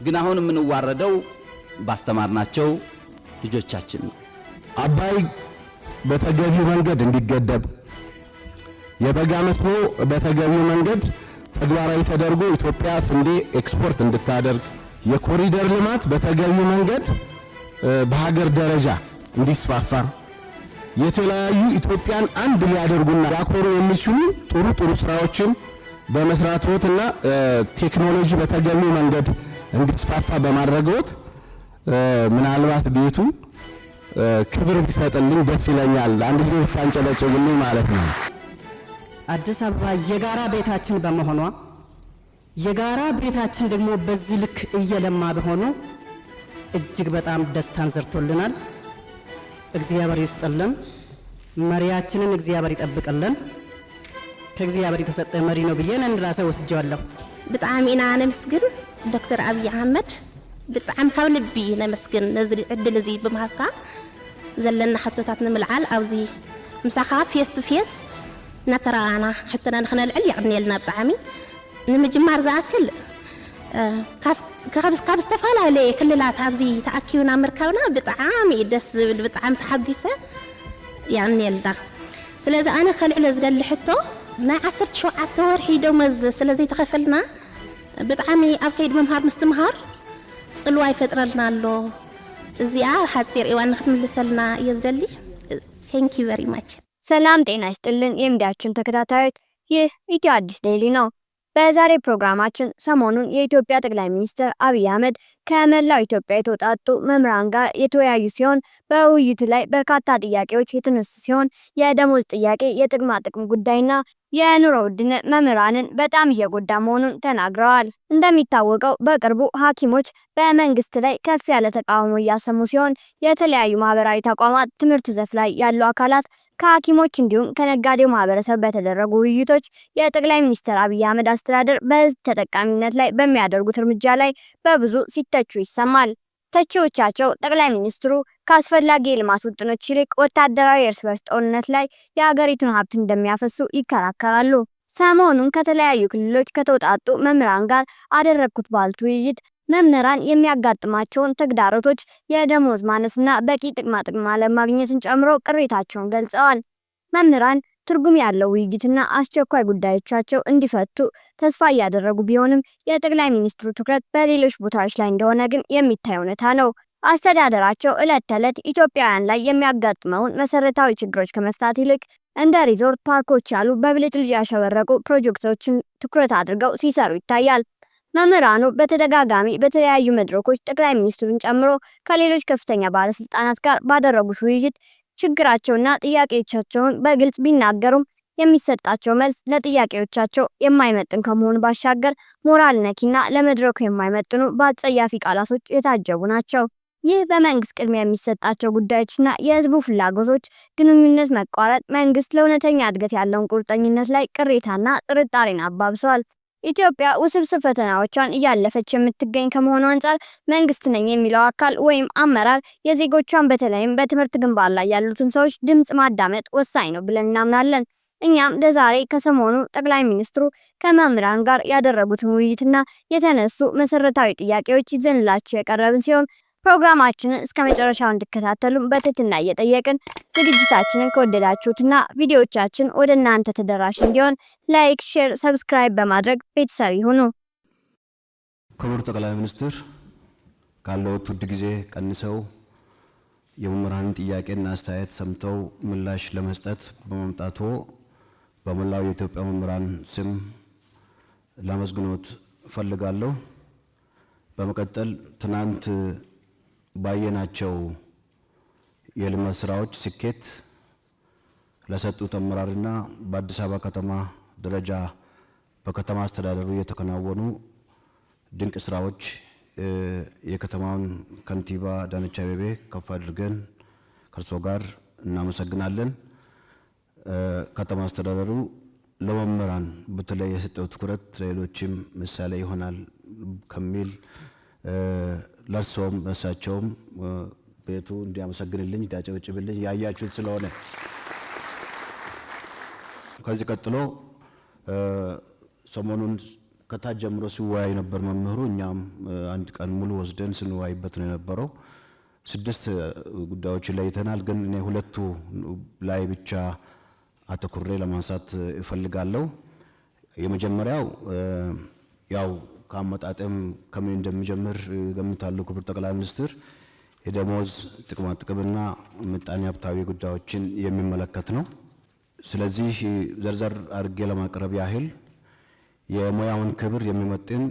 ግን አሁን የምንዋረደው ባስተማርናቸው ልጆቻችን ነው። አባይ በተገቢው መንገድ እንዲገደብ የበጋ መስኖ በተገቢው መንገድ ተግባራዊ ተደርጎ ኢትዮጵያ ስንዴ ኤክስፖርት እንድታደርግ የኮሪደር ልማት በተገቢው መንገድ በሀገር ደረጃ እንዲስፋፋ የተለያዩ ኢትዮጵያን አንድ ሊያደርጉና ያኮሩ የሚችሉ ጥሩ ስራዎችን በመስራትዎትና ቴክኖሎጂ በተገቢው መንገድ እንዲስፋፋ በማድረግዎት ምናልባት ቤቱ ክብር ቢሰጥልኝ ደስ ይለኛል። አንድ ጊዜ ታንጨለጭልኝ ማለት ነው። አዲስ አበባ የጋራ ቤታችን በመሆኗ የጋራ ቤታችን ደግሞ በዚህ ልክ እየለማ በሆኑ እጅግ በጣም ደስታን ዘርቶልናል። እግዚአብሔር ይስጥልን። መሪያችንን እግዚአብሔር ይጠብቅልን። ከእግዚአብሔር የተሰጠ መሪ ነው ብዬ ለራሴ ወስጄዋለሁ። በጣም ኢና ነመስግን ዶክተር አብይ አህመድ በጣም ካብ ልቢ ነመስግን ነዚ ዕድል እዚ ብምሃብካ ዘለና ሕቶታት ንምልዓል ኣብዚ ምሳኻ ፌስ ቱ ፌስ ናተራና ሕቶና ንኽነልዕል ይዕድንየልና ብጣዕሚ ንምጅማር ዝኣክል ካብ ዝተፈላለዩ ክልላት ኣብዚ ተኣኪብና ምርካብና ብጣዕሚ ደስ ዝብል ብጣዕሚ ተሓጊሰ ይዕድንየልና። ስለዚ ኣነ ከልዕሎ ዝደሊ ሕቶ ናይ 17 ወርሒ ደመወዝ ስለዘይተኸፈልና ብጣዕሚ ኣብ ከይዲ ምምሃር ምስትምሃር ጽልዋ ይፈጥረልና ኣሎ። እዚኣ ሓፂር እዋን ንኽትምልሰልና እየ ዝደሊ። ቴንክ ዩ ቨሪ ማች። ሰላም ጤና ይስጥልን የሚዲያችን ተከታታዮች፣ ይህ ኢትዮ አዲስ ዴይሊ ነው። በዛሬ ፕሮግራማችን ሰሞኑን የኢትዮጵያ ጠቅላይ ሚኒስትር አብይ አህመድ ከመላው ኢትዮጵያ የተውጣጡ መምህራን ጋር የተወያዩ ሲሆን በውይይቱ ላይ በርካታ ጥያቄዎች የተነሱ ሲሆን የደሞዝ ጥያቄ፣ የጥቅማ ጥቅም ጉዳይና የኑሮ ውድነት መምህራንን በጣም እየጎዳ መሆኑን ተናግረዋል። እንደሚታወቀው በቅርቡ ሐኪሞች በመንግስት ላይ ከፍ ያለ ተቃውሞ እያሰሙ ሲሆን የተለያዩ ማህበራዊ ተቋማት፣ ትምህርት ዘርፍ ላይ ያሉ አካላት ከሐኪሞች እንዲሁም ከነጋዴው ማህበረሰብ በተደረጉ ውይይቶች የጠቅላይ ሚኒስትር አብይ አህመድ አስተዳደር በህዝብ ተጠቃሚነት ላይ በሚያደርጉት እርምጃ ላይ በብዙ ሲተቹ ይሰማል። ተቺዎቻቸው ጠቅላይ ሚኒስትሩ ከአስፈላጊ የልማት ውጥኖች ይልቅ ወታደራዊ የእርስ በርስ ጦርነት ላይ የሀገሪቱን ሀብት እንደሚያፈሱ ይከራከራሉ። ሰሞኑን ከተለያዩ ክልሎች ከተውጣጡ መምህራን ጋር አደረግኩት ባሉት ውይይት መምህራን የሚያጋጥማቸውን ተግዳሮቶች፣ የደሞዝ ማነስና በቂ ጥቅማ ጥቅም አለማግኘትን ጨምሮ ቅሬታቸውን ገልጸዋል። መምህራን ትርጉም ያለው ውይይትና አስቸኳይ ጉዳዮቻቸው እንዲፈቱ ተስፋ እያደረጉ ቢሆንም የጠቅላይ ሚኒስትሩ ትኩረት በሌሎች ቦታዎች ላይ እንደሆነ ግን የሚታይ እውነታ ነው። አስተዳደራቸው ዕለት ተዕለት ኢትዮጵያውያን ላይ የሚያጋጥመውን መሰረታዊ ችግሮች ከመፍታት ይልቅ እንደ ሪዞርት ፓርኮች ያሉ በብልጭልጭ ያሸበረቁ ፕሮጀክቶችን ትኩረት አድርገው ሲሰሩ ይታያል። መምህራኑ በተደጋጋሚ በተለያዩ መድረኮች ጠቅላይ ሚኒስትሩን ጨምሮ ከሌሎች ከፍተኛ ባለስልጣናት ጋር ባደረጉት ውይይት ችግራቸውና ጥያቄዎቻቸውን በግልጽ ቢናገሩም የሚሰጣቸው መልስ ለጥያቄዎቻቸው የማይመጥን ከመሆኑ ባሻገር ሞራል ነኪና ለመድረኩ የማይመጥኑ በአጸያፊ ቃላቶች የታጀቡ ናቸው። ይህ በመንግስት ቅድሚያ የሚሰጣቸው ጉዳዮችና የህዝቡ ፍላጎቶች ግንኙነት መቋረጥ መንግስት ለእውነተኛ እድገት ያለውን ቁርጠኝነት ላይ ቅሬታና ጥርጣሬን አባብሰዋል። ኢትዮጵያ ውስብስብ ፈተናዎቿን እያለፈች የምትገኝ ከመሆኑ አንጻር መንግስት ነኝ የሚለው አካል ወይም አመራር የዜጎቿን በተለይም በትምህርት ግንባር ላይ ያሉትን ሰዎች ድምጽ ማዳመጥ ወሳኝ ነው ብለን እናምናለን። እኛም ለዛሬ ከሰሞኑ ጠቅላይ ሚኒስትሩ ከመምህራን ጋር ያደረጉትን ውይይትና የተነሱ መሰረታዊ ጥያቄዎች ይዘንላችሁ የቀረብን ሲሆን ፕሮግራማችንን እስከ መጨረሻው እንድትከታተሉ በትህትና እየጠየቅን ዝግጅታችንን ከወደዳችሁትና ቪዲዮዎቻችን ወደ እናንተ ተደራሽ እንዲሆን ላይክ፣ ሼር፣ ሰብስክራይብ በማድረግ ቤተሰብ ይሁኑ። ክቡር ጠቅላይ ሚኒስትር ካለው ውድ ጊዜ ቀንሰው የመምህራንን ጥያቄና አስተያየት ሰምተው ምላሽ ለመስጠት በመምጣቱ በመላው የኢትዮጵያ መምህራን ስም ላመስግኖት ፈልጋለሁ። በመቀጠል ትናንት ባየናቸው የልማት ስራዎች ስኬት ለሰጡት አመራርና በአዲስ አበባ ከተማ ደረጃ በከተማ አስተዳደሩ የተከናወኑ ድንቅ ስራዎች የከተማውን ከንቲባ አዳነች አቤቤ ከፍ አድርገን ከርሶ ጋር እናመሰግናለን። ከተማ አስተዳደሩ ለመምህራን በተለይ የሰጠው ትኩረት ለሌሎችም ምሳሌ ይሆናል ከሚል ለርሶም እሳቸውም ቤቱ እንዲያመሰግንልኝ እንዲያጨበጭብልኝ ያያችሁት ስለሆነ ከዚህ ቀጥሎ ሰሞኑን ከታች ጀምሮ ሲወያይ ነበር መምህሩ። እኛም አንድ ቀን ሙሉ ወስደን ስንወያይበት ነው የነበረው። 6 ጉዳዮችን ለይተናል። ግን እኔ 2ቱ ላይ ብቻ አተኩሬ ለማንሳት እፈልጋለሁ። የመጀመሪያው ያው ከአመጣጥም ከምን እንደሚጀምር ገምታለሁ ክቡር ጠቅላይ ሚኒስትር የደሞዝ ጥቅማ ጥቅምና ምጣኔ ሀብታዊ ጉዳዮችን የሚመለከት ነው። ስለዚህ ዘርዘር አድርጌ ለማቅረብ ያህል የሙያውን ክብር የሚመጥን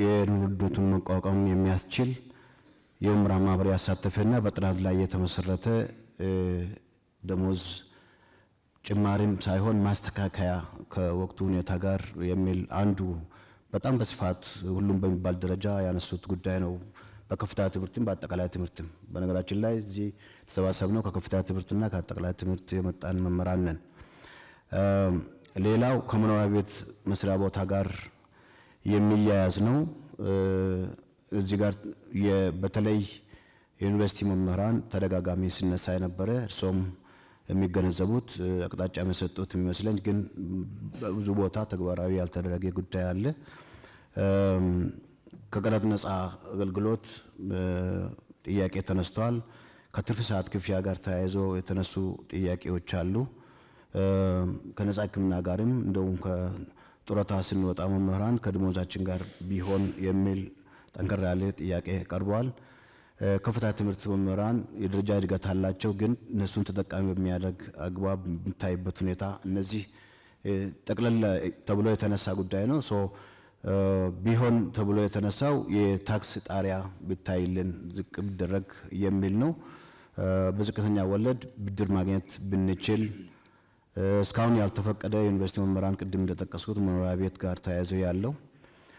የኑሮ ውድነቱን መቋቋም የሚያስችል የመምህራን ማህበር ያሳተፈና በጥናት ላይ የተመሰረተ ደሞዝ ጭማሪም ሳይሆን ማስተካከያ ከወቅቱ ሁኔታ ጋር የሚል አንዱ በጣም በስፋት ሁሉም በሚባል ደረጃ ያነሱት ጉዳይ ነው። በከፍተኛ ትምህርትም በአጠቃላይ ትምህርትም በነገራችን ላይ እዚህ ተሰባሰብነው ከከፍተኛ ትምህርትና ከአጠቃላይ ትምህርት የመጣን መምህራን ነን። ሌላው ከመኖሪያ ቤት መስሪያ ቦታ ጋር የሚያያዝ ነው። እዚህ ጋር በተለይ የዩኒቨርሲቲ መምህራን ተደጋጋሚ ሲነሳ የነበረ እርሶም የሚገነዘቡት አቅጣጫ የሰጡት የሚመስለኝ ግን በብዙ ቦታ ተግባራዊ ያልተደረገ ጉዳይ አለ። ከቀረጥ ነፃ አገልግሎት ጥያቄ ተነስተዋል። ከትርፍ ሰዓት ክፍያ ጋር ተያይዞ የተነሱ ጥያቄዎች አሉ። ከነፃ ሕክምና ጋርም እንደውም ከጡረታ ስንወጣ መምህራን ከደሞዛችን ጋር ቢሆን የሚል ጠንከር ያለ ጥያቄ ቀርቧል። ከፍተኛ ትምህርት መምህራን የደረጃ እድገት አላቸው፣ ግን እነሱን ተጠቃሚ በሚያደርግ አግባብ የሚታይበት ሁኔታ እነዚህ ጠቅለል ተብሎ የተነሳ ጉዳይ ነው። ቢሆን ተብሎ የተነሳው የታክስ ጣሪያ ቢታይልን ዝቅ ቢደረግ የሚል ነው። በዝቅተኛ ወለድ ብድር ማግኘት ብንችል እስካሁን ያልተፈቀደ ዩኒቨርሲቲ መምህራን ቅድም እንደጠቀስኩት መኖሪያ ቤት ጋር ተያይዘው ያለው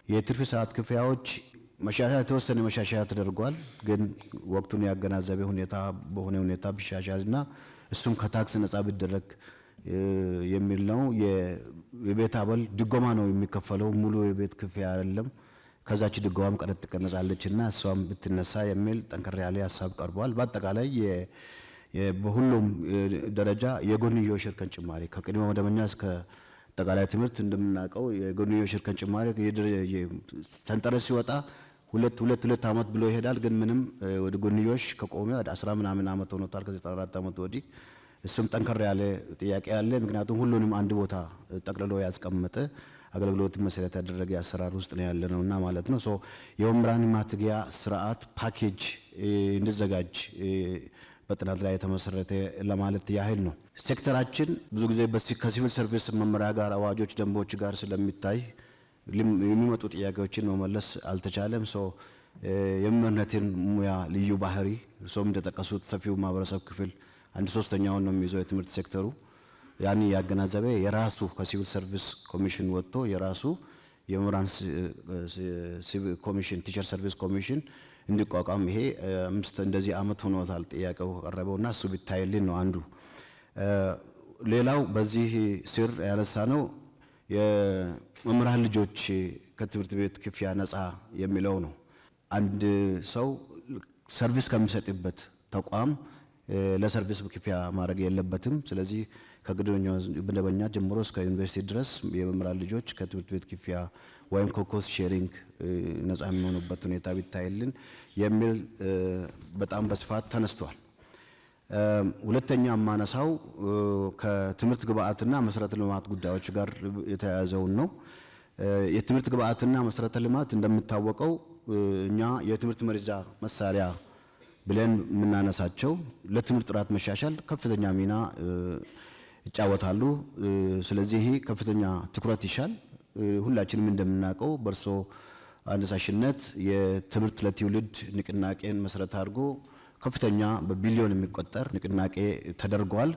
የትርፍ ሰዓት ክፍያዎች መሻሻያ የተወሰነ መሻሻያ ተደርጓል። ግን ወቅቱን ያገናዘበ ሁኔታ በሆነ ሁኔታ ቢሻሻልና እሱም ከታክስ ነፃ ቢደረግ የሚል ነው። የቤት አበል ድጎማ ነው የሚከፈለው፣ ሙሉ የቤት ክፍያ አይደለም። ከዛች ድጎማም ቀረጥ ትቀነሳለችና እሷም ብትነሳ የሚል ጠንከር ያለ ሀሳብ ቀርቧል። በአጠቃላይ በሁሉም ደረጃ የጎንዮሽ እርከን ጭማሪ ከቅድመ መደበኛ እስከ አጠቃላይ ትምህርት እንደምናውቀው የጎንዮሽ እርከን ጭማሪ ሰንጠረዥ ሲወጣ ሁለት ዓመት ብሎ ይሄዳል። ግን ምንም ወደ ጎንዮሽ ከቆመ ወደ 10 ምናምን ዓመት ሆኖታል ከ94 ዓመት ወዲህ። እሱም ጠንከር ያለ ጥያቄ አለ። ምክንያቱም ሁሉንም አንድ ቦታ ጠቅልሎ ያስቀመጠ አገልግሎትን መሰረት ያደረገ አሰራር ውስጥ ነው ያለ ነውና ማለት ነው። የመምህራን ማትጊያ ስርዓት ፓኬጅ እንዲዘጋጅ በጥናት ላይ የተመሰረተ ለማለት ያህል ነው። ሴክተራችን ብዙ ጊዜ ከሲቪል ሰርቪስ መመሪያ ጋር አዋጆች፣ ደንቦች ጋር ስለሚታይ የሚመጡ ጥያቄዎችን መመለስ አልተቻለም። የመምህርነትን ሙያ ልዩ ባህሪ እርሶም እንደጠቀሱት ሰፊው ማህበረሰብ ክፍል 1/3ኛውን ነው የሚይዘው የትምህርት ሴክተሩ። ያን ያገናዘበ የራሱ ከሲቪል ሰርቪስ ኮሚሽን ወጥቶ የራሱ የመምህራን ኮሚሽን ቲቸር ሰርቪስ ኮሚሽን እንዲቋቋም ይሄ እንደዚህ ዓመት ሆኖታል ጥያቄው ቀረበውና እሱ ቢታይልን ነው አንዱ። ሌላው በዚህ ስር ያነሳ ነው የመምህራን ልጆች ከትምህርት ቤት ክፍያ ነፃ የሚለው ነው። አንድ ሰው ሰርቪስ ከሚሰጥበት ተቋም ለሰርቪስ ክፍያ ማድረግ የለበትም። ስለዚህ ከመደበኛ ጀምሮ እስከ ዩኒቨርሲቲ ድረስ የመምህራን ልጆች ከትምህርት ቤት ክፍያ ወይም ከኮስት ሼሪንግ ነፃ የሚሆኑበት ሁኔታ ቢታይልን የሚል በጣም በስፋት ተነስተዋል። ሁለተኛ የማነሳው ከትምህርት ግብዓትና መሰረተ ልማት ጉዳዮች ጋር የተያያዘውን ነው። የትምህርት ግብዓትና መሰረተ ልማት እንደሚታወቀው እኛ የትምህርት መረጃ መሳሪያ ብለን የምናነሳቸው ለትምህርት ጥራት መሻሻል ከፍተኛ ሚና ይጫወታሉ። ስለዚህ ከፍተኛ ትኩረት ይሻል። ሁላችንም እንደምናውቀው በእርሶ አነሳሽነት የትምህርት ለትውልድ ንቅናቄን መሰረት አድርጎ ከፍተኛ በቢሊዮን የሚቆጠር ንቅናቄ ተደርጓል።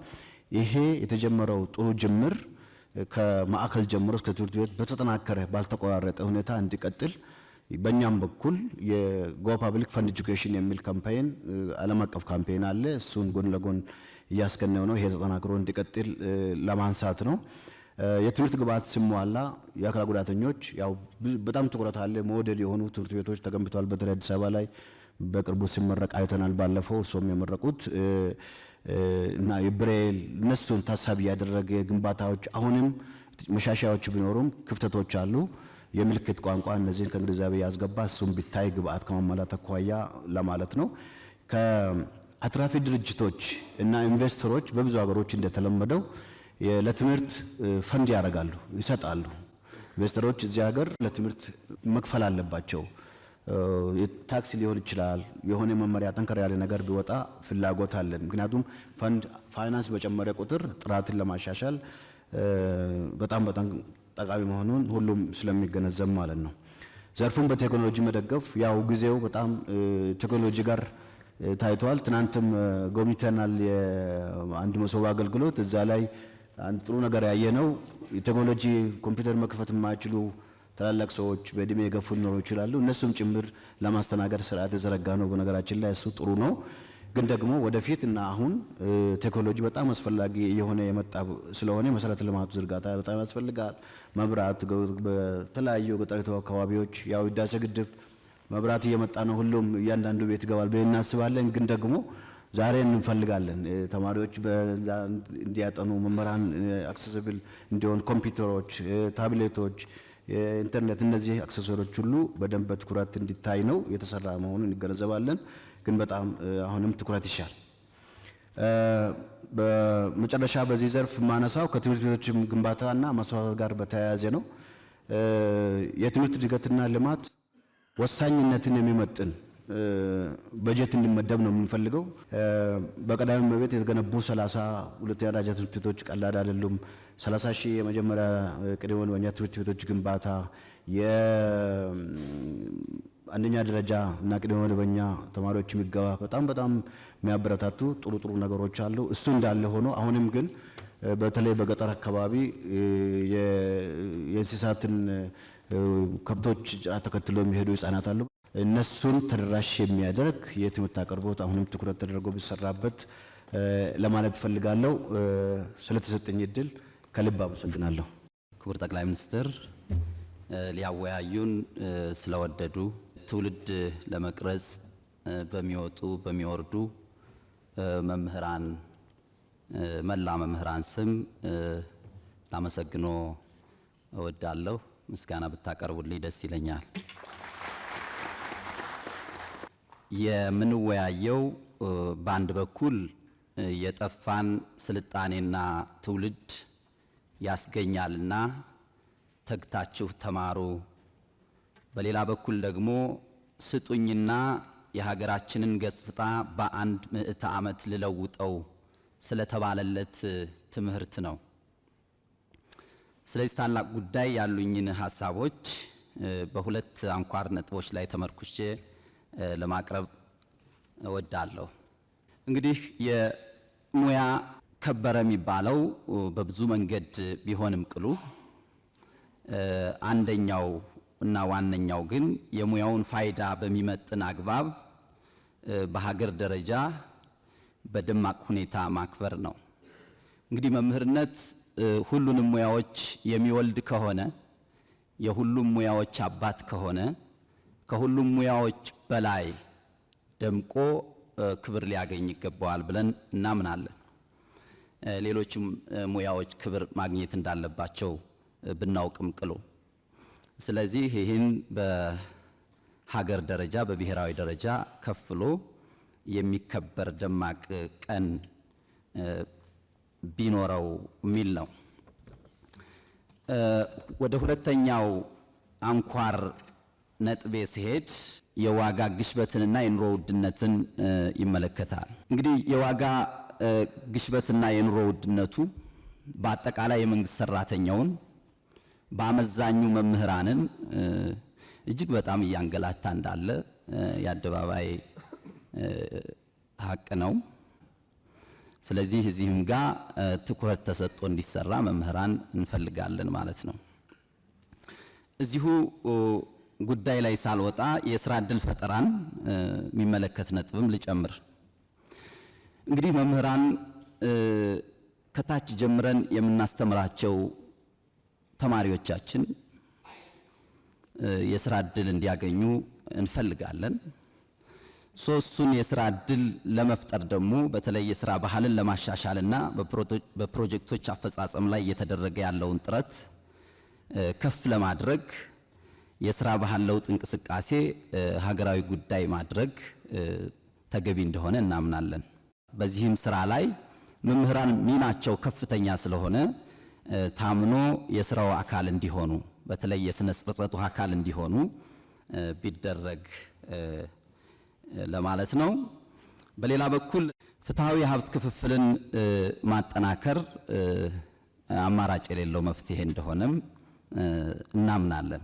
ይሄ የተጀመረው ጥሩ ጅምር ከማዕከል ጀምሮ እስከ ትምህርት ቤት በተጠናከረ ባልተቆራረጠ ሁኔታ እንዲቀጥል በእኛም በኩል የጎ ፐብሊክ ፈንድ ኤጁኬሽን የሚል ካምፔን ዓለም አቀፍ ካምፔን አለ። እሱን ጎን ለጎን እያስከነው ነው። ይሄ ተጠናክሮ እንዲቀጥል ለማንሳት ነው። የትምህርት ግብዓት ሲሟላ የአካል ጉዳተኞች ያው በጣም ትኩረት አለ። ሞዴል የሆኑ ትምህርት ቤቶች ተገንብተዋል። በተለይ አዲስ አበባ ላይ በቅርቡ ሲመረቅ አይተናል። ባለፈው እርሶም የመረቁት እና የብሬል እነሱን ታሳቢ ያደረገ ግንባታዎች አሁንም መሻሻያዎች ቢኖሩም ክፍተቶች አሉ። የምልክት ቋንቋ እነዚህን ከግንዛቤ ያስገባ እሱም ቢታይ ግብአት ከማሟላት አኳያ ለማለት ነው። ከአትራፊ ድርጅቶች እና ኢንቨስተሮች በብዙ ሀገሮች እንደተለመደው ለትምህርት ፈንድ ያደርጋሉ፣ ይሰጣሉ። ኢንቨስተሮች እዚህ ሀገር ለትምህርት መክፈል አለባቸው። ታክስ ሊሆን ይችላል። የሆነ መመሪያ ጠንከር ያለ ነገር ቢወጣ ፍላጎት አለን። ምክንያቱም ፋይናንስ በጨመረ ቁጥር ጥራትን ለማሻሻል በጣም ጠቃሚ መሆኑን ሁሉም ስለሚገነዘብ ማለት ነው። ዘርፉን በቴክኖሎጂ መደገፍ ያው ጊዜው በጣም ቴክኖሎጂ ጋር ታይቷል። ትናንትም ጎብኝተናል የአንድ መሶብ አገልግሎት። እዛ ላይ አንድ ጥሩ ነገር ያየነው የቴክኖሎጂ ኮምፒውተር መክፈት የማይችሉ ታላላቅ ሰዎች በእድሜ የገፉ ሊኖሩ ይችላሉ። እነሱም ጭምር ለማስተናገድ ስርዓት የዘረጋ ነው። በነገራችን ላይ እሱ ጥሩ ነው። ግን ደግሞ ወደፊት እና አሁን ቴክኖሎጂ በጣም አስፈላጊ የሆነ የመጣ ስለሆነ መሰረተ ልማቱ ዝርጋታ በጣም ያስፈልጋል። መብራት በተለያዩ ገጠሪቱ አካባቢዎች ያው ህዳሴ ግድብ መብራት እየመጣ ነው። ሁሉም እያንዳንዱ ቤት ይገባል ብለን እናስባለን። ግን ደግሞ ዛሬ እንፈልጋለን ተማሪዎች በዛ እንዲያጠኑ መምህራን አክሰሲብል እንዲሆን ኮምፒውተሮች፣ ታብሌቶች፣ ኢንተርኔት እነዚህ አክሰሰሪዎች ሁሉ በደንብ በትኩረት እንዲታይ ነው የተሰራ መሆኑን እንገነዘባለን። ግን በጣም አሁንም ትኩረት ይሻል። በመጨረሻ በዚህ ዘርፍ ማነሳው ከትምህርት ቤቶች ግንባታና ማስፋፋት ጋር በተያያዘ ነው። የትምህርት እድገትና ልማት ወሳኝነትን የሚመጥን በጀት እንዲመደብ ነው የምንፈልገው። በቀዳሚ እመቤት የተገነቡ 30 ሁለተኛ ደረጃ ትምህርት ቤቶች ቀላል አይደሉም። 30 ሺህ የመጀመሪያ ቅድመ መደበኛ ትምህርት ቤቶች ግንባታ፣ የአንደኛ ደረጃ እና ቅድመ መደበኛ ተማሪዎች የሚገባ በጣም የሚያበረታቱ ጥሩ ነገሮች አሉ። እሱ እንዳለ ሆኖ አሁንም ግን በተለይ በገጠር አካባቢ የእንስሳትን ከብቶች ተከትሎ የሚሄዱ ህጻናት አሉ። እነሱን ተደራሽ የሚያደርግ የትምህርት አቅርቦት አሁንም ትኩረት ተደርጎ ቢሰራበት ለማለት ፈልጋለሁ። ስለተሰጠኝ እድል ከልብ አመሰግናለሁ። ክቡር ጠቅላይ ሚኒስትር ሊያወያዩን ስለወደዱ ትውልድ ለመቅረጽ በሚወጡ በሚወርዱ መምህራን መላ መምህራን ስም ላመሰግኖ እወዳለሁ። ምስጋና ብታቀርቡልኝ ደስ ይለኛል። የምንወያየው በአንድ በኩል የጠፋን ስልጣኔና ትውልድ ያስገኛልና ተግታችሁ ተማሩ፣ በሌላ በኩል ደግሞ ስጡኝና የሀገራችንን ገጽታ በአንድ ምዕተ ዓመት ልለውጠው ስለተባለለት ትምህርት ነው። ስለዚህ ታላቅ ጉዳይ ያሉኝን ሀሳቦች በሁለት አንኳር ነጥቦች ላይ ተመርኩሼ ለማቅረብ እወዳለሁ። እንግዲህ የሙያ ከበረ የሚባለው በብዙ መንገድ ቢሆንም ቅሉ አንደኛው እና ዋነኛው ግን የሙያውን ፋይዳ በሚመጥን አግባብ በሀገር ደረጃ በደማቅ ሁኔታ ማክበር ነው። እንግዲህ መምህርነት ሁሉንም ሙያዎች የሚወልድ ከሆነ የሁሉም ሙያዎች አባት ከሆነ ከሁሉም ሙያዎች በላይ ደምቆ ክብር ሊያገኝ ይገባዋል ብለን እናምናለን። ሌሎችም ሙያዎች ክብር ማግኘት እንዳለባቸው ብናውቅም ቅሉ ስለዚህ ይህን በሀገር ደረጃ በብሔራዊ ደረጃ ከፍሎ የሚከበር ደማቅ ቀን ቢኖረው የሚል ነው። ወደ ሁለተኛው አንኳር ነጥቤ ሲሄድ የዋጋ ግሽበትንና የኑሮ ውድነትን ይመለከታል። እንግዲህ የዋጋ ግሽበትና የኑሮ ውድነቱ በአጠቃላይ የመንግስት ሰራተኛውን በአመዛኙ መምህራንን እጅግ በጣም እያንገላታ እንዳለ የአደባባይ ሀቅ ነው። ስለዚህ እዚህም ጋር ትኩረት ተሰጥቶ እንዲሰራ መምህራን እንፈልጋለን ማለት ነው። እዚሁ ጉዳይ ላይ ሳልወጣ የስራ ዕድል ፈጠራን የሚመለከት ነጥብም ልጨምር። እንግዲህ መምህራን ከታች ጀምረን የምናስተምራቸው ተማሪዎቻችን የስራ ዕድል እንዲያገኙ እንፈልጋለን። ሶስቱን የስራ ዕድል ለመፍጠር ደግሞ በተለይ የስራ ባህልን ለማሻሻልና በፕሮጀክቶች አፈጻጸም ላይ እየተደረገ ያለውን ጥረት ከፍ ለማድረግ የስራ ባህል ለውጥ እንቅስቃሴ ሀገራዊ ጉዳይ ማድረግ ተገቢ እንደሆነ እናምናለን። በዚህም ስራ ላይ መምህራን ሚናቸው ከፍተኛ ስለሆነ ታምኖ የስራው አካል እንዲሆኑ በተለይ የስነ ጽሕፈቱ አካል እንዲሆኑ ቢደረግ ለማለት ነው። በሌላ በኩል ፍትሃዊ ሀብት ክፍፍልን ማጠናከር አማራጭ የሌለው መፍትሄ እንደሆነም እናምናለን።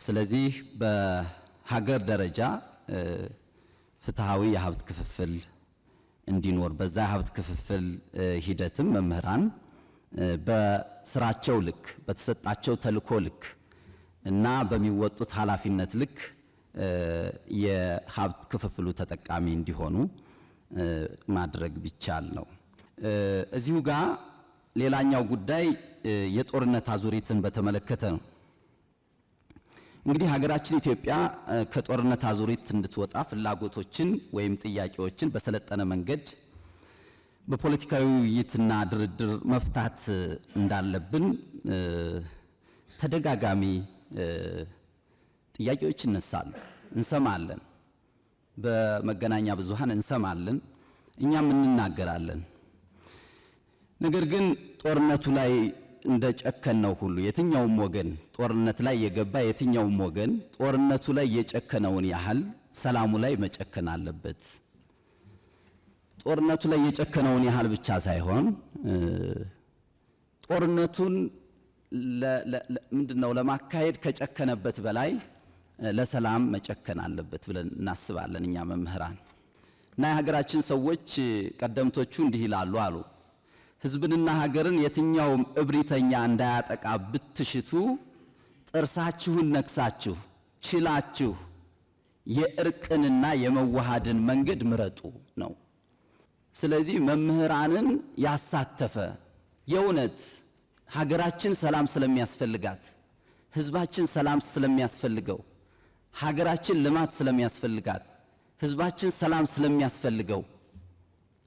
ስለዚህ በሀገር ደረጃ ፍትሃዊ የሀብት ክፍፍል እንዲኖር በዛ የሀብት ክፍፍል ሂደትም መምህራን በስራቸው ልክ በተሰጣቸው ተልዕኮ ልክ እና በሚወጡት ኃላፊነት ልክ የሀብት ክፍፍሉ ተጠቃሚ እንዲሆኑ ማድረግ ቢቻል ነው። እዚሁ ጋር ሌላኛው ጉዳይ የጦርነት አዙሪትን በተመለከተ ነው። እንግዲህ ሀገራችን ኢትዮጵያ ከጦርነት አዙሪት እንድትወጣ ፍላጎቶችን ወይም ጥያቄዎችን በሰለጠነ መንገድ በፖለቲካዊ ውይይትና ድርድር መፍታት እንዳለብን ተደጋጋሚ ጥያቄዎች ይነሳሉ፣ እንሰማለን። በመገናኛ ብዙሃን እንሰማለን፣ እኛም እንናገራለን። ነገር ግን ጦርነቱ ላይ እንደጨከነው ሁሉ የትኛውም ወገን ጦርነት ላይ የገባ የትኛውም ወገን ጦርነቱ ላይ የጨከነውን ያህል ሰላሙ ላይ መጨከን አለበት። ጦርነቱ ላይ የጨከነውን ያህል ብቻ ሳይሆን ጦርነቱን ምንድነው ለማካሄድ ከጨከነበት በላይ ለሰላም መጨከን አለበት ብለን እናስባለን እኛ መምህራን እና የሀገራችን ሰዎች ቀደምቶቹ እንዲህ ይላሉ አሉ። ሕዝብንና ሀገርን የትኛውም እብሪተኛ እንዳያጠቃ ብትሽቱ ጥርሳችሁን ነክሳችሁ ችላችሁ የእርቅንና የመዋሃድን መንገድ ምረጡ ነው። ስለዚህ መምህራንን ያሳተፈ የእውነት ሀገራችን ሰላም ስለሚያስፈልጋት፣ ሕዝባችን ሰላም ስለሚያስፈልገው፣ ሀገራችን ልማት ስለሚያስፈልጋት፣ ሕዝባችን ሰላም ስለሚያስፈልገው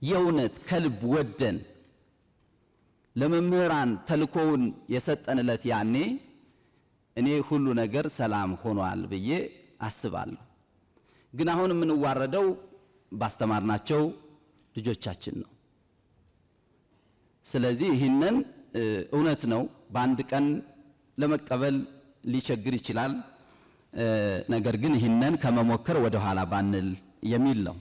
የእውነት ከልብ ወደን ለመምህራን ተልኮውን የሰጠንለት ያኔ እኔ ሁሉ ነገር ሰላም ሆኗል ብዬ አስባለሁ። ግን አሁን የምንዋረደው ባስተማርናቸው ልጆቻችን ነው። ስለዚህ ይህንን እውነት ነው በአንድ ቀን ለመቀበል ሊቸግር ይችላል። ነገር ግን ይህንን ከመሞከር ወደ ኋላ ባንል የሚል ነው።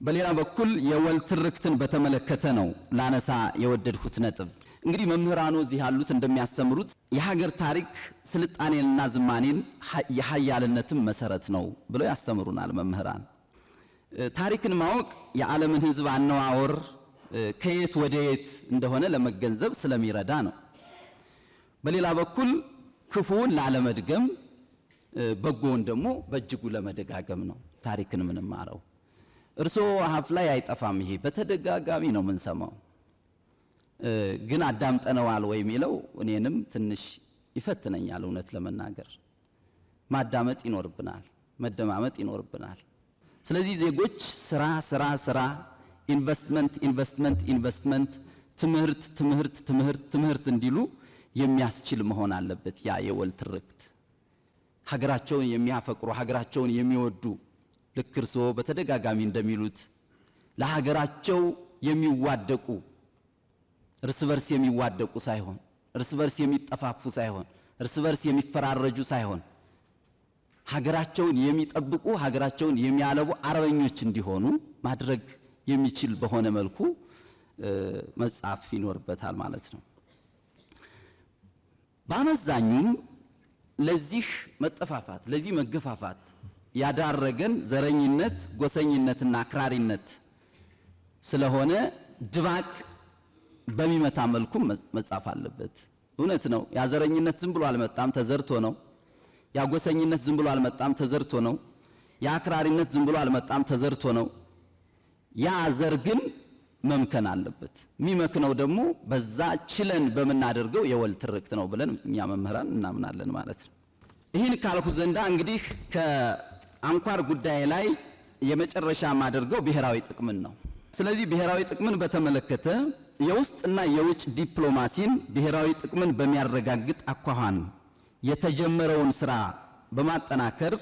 በሌላ በኩል የወል ትርክትን በተመለከተ ነው ላነሳ የወደድኩት ነጥብ። እንግዲህ መምህራኑ እዚህ ያሉት እንደሚያስተምሩት የሀገር ታሪክ ስልጣኔንና ዝማኔን የሀያልነትን መሰረት ነው ብለው ያስተምሩናል መምህራን። ታሪክን ማወቅ የዓለምን ሕዝብ አነዋወር ከየት ወደ የት እንደሆነ ለመገንዘብ ስለሚረዳ ነው። በሌላ በኩል ክፉውን ላለመድገም በጎውን ደግሞ በእጅጉ ለመደጋገም ነው ታሪክን የምንማረው። እርስዎ አፍ ላይ አይጠፋም። ይሄ በተደጋጋሚ ነው የምንሰማው። ግን አዳምጠነዋል ወይ የሚለው እኔንም ትንሽ ይፈትነኛል። እውነት ለመናገር ማዳመጥ ይኖርብናል፣ መደማመጥ ይኖርብናል። ስለዚህ ዜጎች ስራ ስራ ስራ፣ ኢንቨስትመንት ኢንቨስትመንት ኢንቨስትመንት፣ ትምህርት ትምህርት ትምህርት ትምህርት እንዲሉ የሚያስችል መሆን አለበት። ያ የወል ትርክት ሀገራቸውን የሚያፈቅሩ ሀገራቸውን የሚወዱ ልክ እርስዎ በተደጋጋሚ እንደሚሉት ለሀገራቸው የሚዋደቁ እርስ በርስ የሚዋደቁ ሳይሆን እርስ በርስ የሚጠፋፉ ሳይሆን እርስ በርስ የሚፈራረጁ ሳይሆን ሀገራቸውን የሚጠብቁ ሀገራቸውን የሚያለቡ አርበኞች እንዲሆኑ ማድረግ የሚችል በሆነ መልኩ መጻፍ ይኖርበታል ማለት ነው። በአመዛኙም ለዚህ መጠፋፋት ለዚህ መገፋፋት ያዳረገን ዘረኝነት፣ ጎሰኝነትና አክራሪነት ስለሆነ ድባቅ በሚመታ መልኩ መጻፍ አለበት። እውነት ነው። ያ ዘረኝነት ዝም ብሎ አልመጣም፣ ተዘርቶ ነው። ያ ጎሰኝነት ዝም ብሎ አልመጣም፣ ተዘርቶ ነው። ያ አክራሪነት ዝም ብሎ አልመጣም፣ ተዘርቶ ነው። ያ ዘር ግን መምከን አለበት። የሚመክነው ደግሞ በዛ ችለን በምናደርገው የወል ትርክት ነው ብለን እኛ መምህራን እናምናለን ማለት ነው። ይህን ካልኩ ዘንዳ እንግዲህ ከአንኳር ጉዳይ ላይ የመጨረሻ ማደርገው ብሔራዊ ጥቅምን ነው። ስለዚህ ብሔራዊ ጥቅምን በተመለከተ የውስጥና የውጭ ዲፕሎማሲን ብሔራዊ ጥቅምን በሚያረጋግጥ አኳኋን የተጀመረውን ስራ በማጠናከር